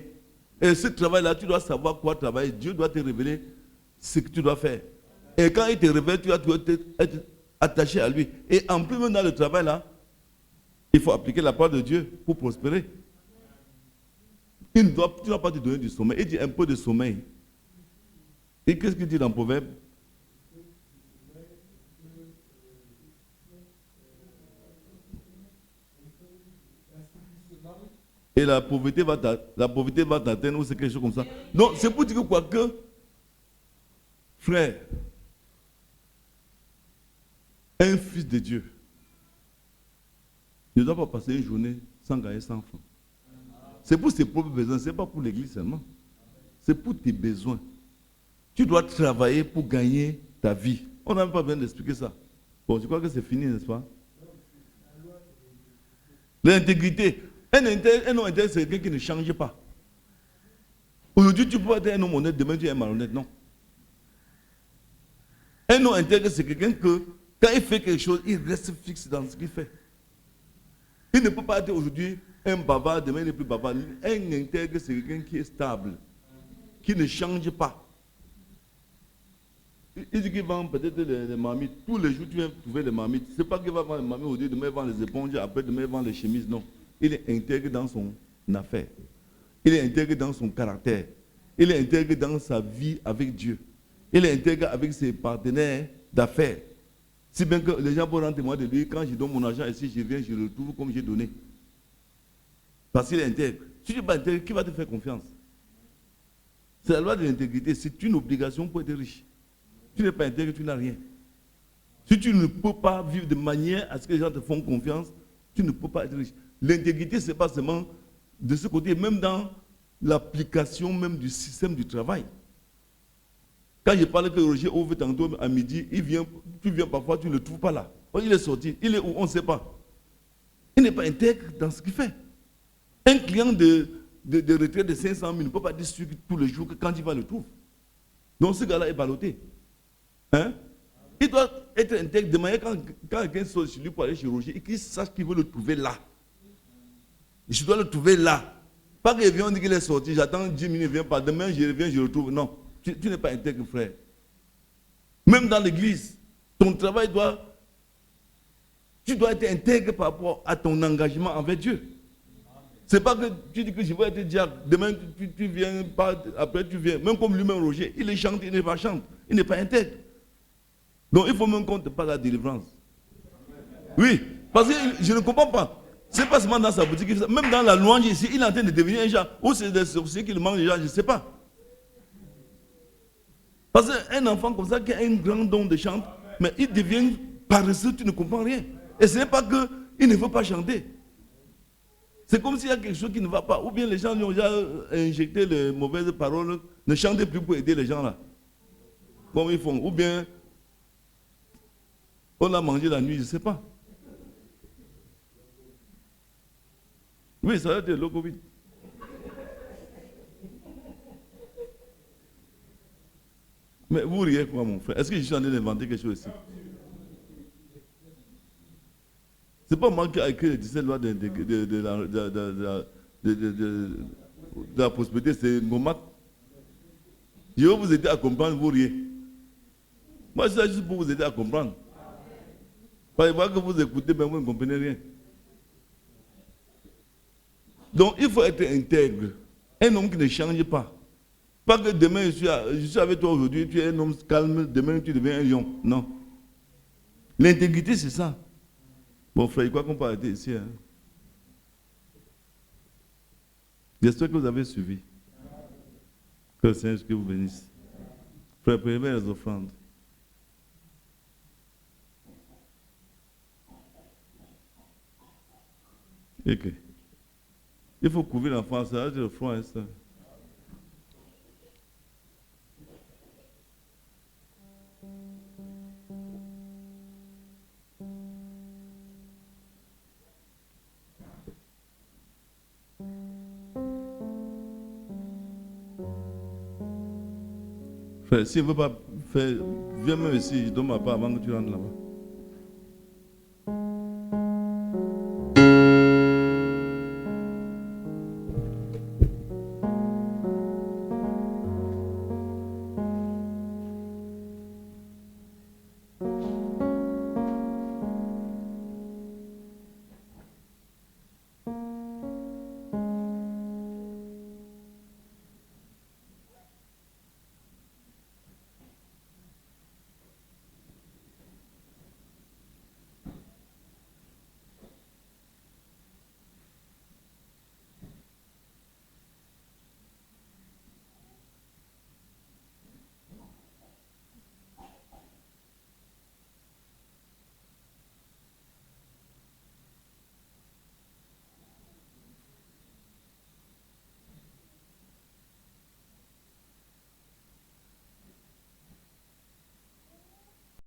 B: Et ce travail-là, tu dois savoir quoi travailler. Dieu doit te révéler ce que tu dois faire. Et quand il te révèle, tu dois être attaché à lui. Et en plus, même dans le travail-là, il faut appliquer la parole de Dieu pour prospérer. Tu ne dois pas te donner du sommeil. Il dit un peu de sommeil. Et qu'est-ce qu'il dit dans le Proverbe? Et la pauvreté va t'atteindre ou c'est quelque chose comme ça. Donc, c'est pour dire quoi que, frère, un fils de Dieu ne doit pas passer une journée sans gagner 100 francs. C'est pour ses propres besoins, ce n'est pas pour l'église seulement. C'est pour tes besoins. Tu dois travailler pour gagner ta vie. On n'a même pas besoin d'expliquer ça. Bon, je crois que c'est fini, n'est-ce pas? L'intégrité. Un homme intègre, c'est quelqu'un qui ne change pas. Aujourd'hui, tu peux être un homme honnête, demain tu es un malhonnête, non. Un homme intègre, c'est quelqu'un que, quand il fait quelque chose, il reste fixe dans ce qu'il fait. Il ne peut pas être aujourd'hui un bavard, demain il n'est plus bavard. Un intègre, c'est quelqu'un qui est stable, qui ne change pas. Il dit qu'il vend peut-être les marmites. Tous les jours, tu viens trouver les marmites. Ce n'est pas qu'il va vendre les marmites aujourd'hui, demain il vend les éponges, après demain il vend les chemises, non. Il est intègre dans son affaire. Il est intègre dans son caractère. Il est intègre dans sa vie avec Dieu. Il est intègre avec ses partenaires d'affaires. Si bien que les gens vont rendre témoin de lui, quand je donne mon argent ici, je viens, je le retrouve comme j'ai donné. Parce qu'il est intègre. Si tu n'es pas intègre, qui va te faire confiance? C'est la loi de l'intégrité. C'est une obligation pour être riche. Tu n'es pas intègre, tu n'as rien. Si tu ne peux pas vivre de manière à ce que les gens te font confiance, tu ne peux pas être riche. L'intégrité, ce n'est pas seulement de ce côté, même dans l'application même du système du travail. Quand je parle que Roger ouvre tantôt à midi, tu viens parfois, tu ne le trouves pas là. Il est sorti, il est où, on ne sait pas. Il n'est pas intègre dans ce qu'il fait. Un client de retraite de 500 000 ne peut pas dire tous les jours que quand il va le trouver. Donc ce gars-là est ballotté. Hein? Il doit être intègre de manière quand quelqu'un sort chez lui pour aller chez Roger et qu'il sache qu'il veut le trouver là. Je dois le trouver là. Pas qu'il vient, on dit qu'il est sorti, j'attends 10 minutes, il ne vient pas. Demain, je reviens, je le trouve. Non, tu n'es pas intègre, frère. Même dans l'église, ton travail tu dois être intègre par rapport à ton engagement envers Dieu. Ce n'est pas que tu dis que je vais être diable. Demain, tu viens, pas, après tu viens. Même comme lui-même, Roger, il est chante, il n'est pas chante. Il n'est pas intègre. Donc il faut même qu'on te parle de la délivrance. Oui, parce que je ne comprends pas. Ce n'est pas seulement dans sa boutique, même dans la louange ici, il est en train de devenir un genre. Ou c'est des sorciers qui le mangent déjà, je ne sais pas. Parce qu'un enfant comme ça qui a un grand don de chant, mais il devient paresseux, tu ne comprends rien. Et ce n'est pas qu'il ne veut pas chanter. C'est comme s'il y a quelque chose qui ne va pas. Ou bien les gens lui ont déjà injecté les mauvaises paroles. Ne chantez plus pour aider les gens là. Comme ils font. Ou bien on a mangé la nuit, je ne sais pas. Oui, ça va être le Covid. Mais vous riez quoi, mon frère? Est-ce que je suis en train d'inventer quelque chose ici? Ce n'est pas moi qui ai écrit les 17 lois de la prospérité, c'est Ngomat. Je vais vous aider à comprendre, vous riez. Moi, c'est juste pour vous aider à comprendre. Parce que vous écoutez, mais vous ne comprenez rien. Donc, il faut être intègre. Un homme qui ne change pas. Pas que demain, je suis avec toi aujourd'hui, tu es un homme calme, demain, tu deviens un lion. Non. L'intégrité, c'est ça. Bon, frère, quoi qu'on peut arrêter ici. Hein? J'espère que vous avez suivi. Que le Seigneur vous bénisse. Frère, prélevez les offrandes. Ok. Il faut couvrir l'enfant, ça va le front. Hein, ça. Frère, s'il ne veut pas faire, viens même ici, je donne ma part avant que tu rentres là-bas.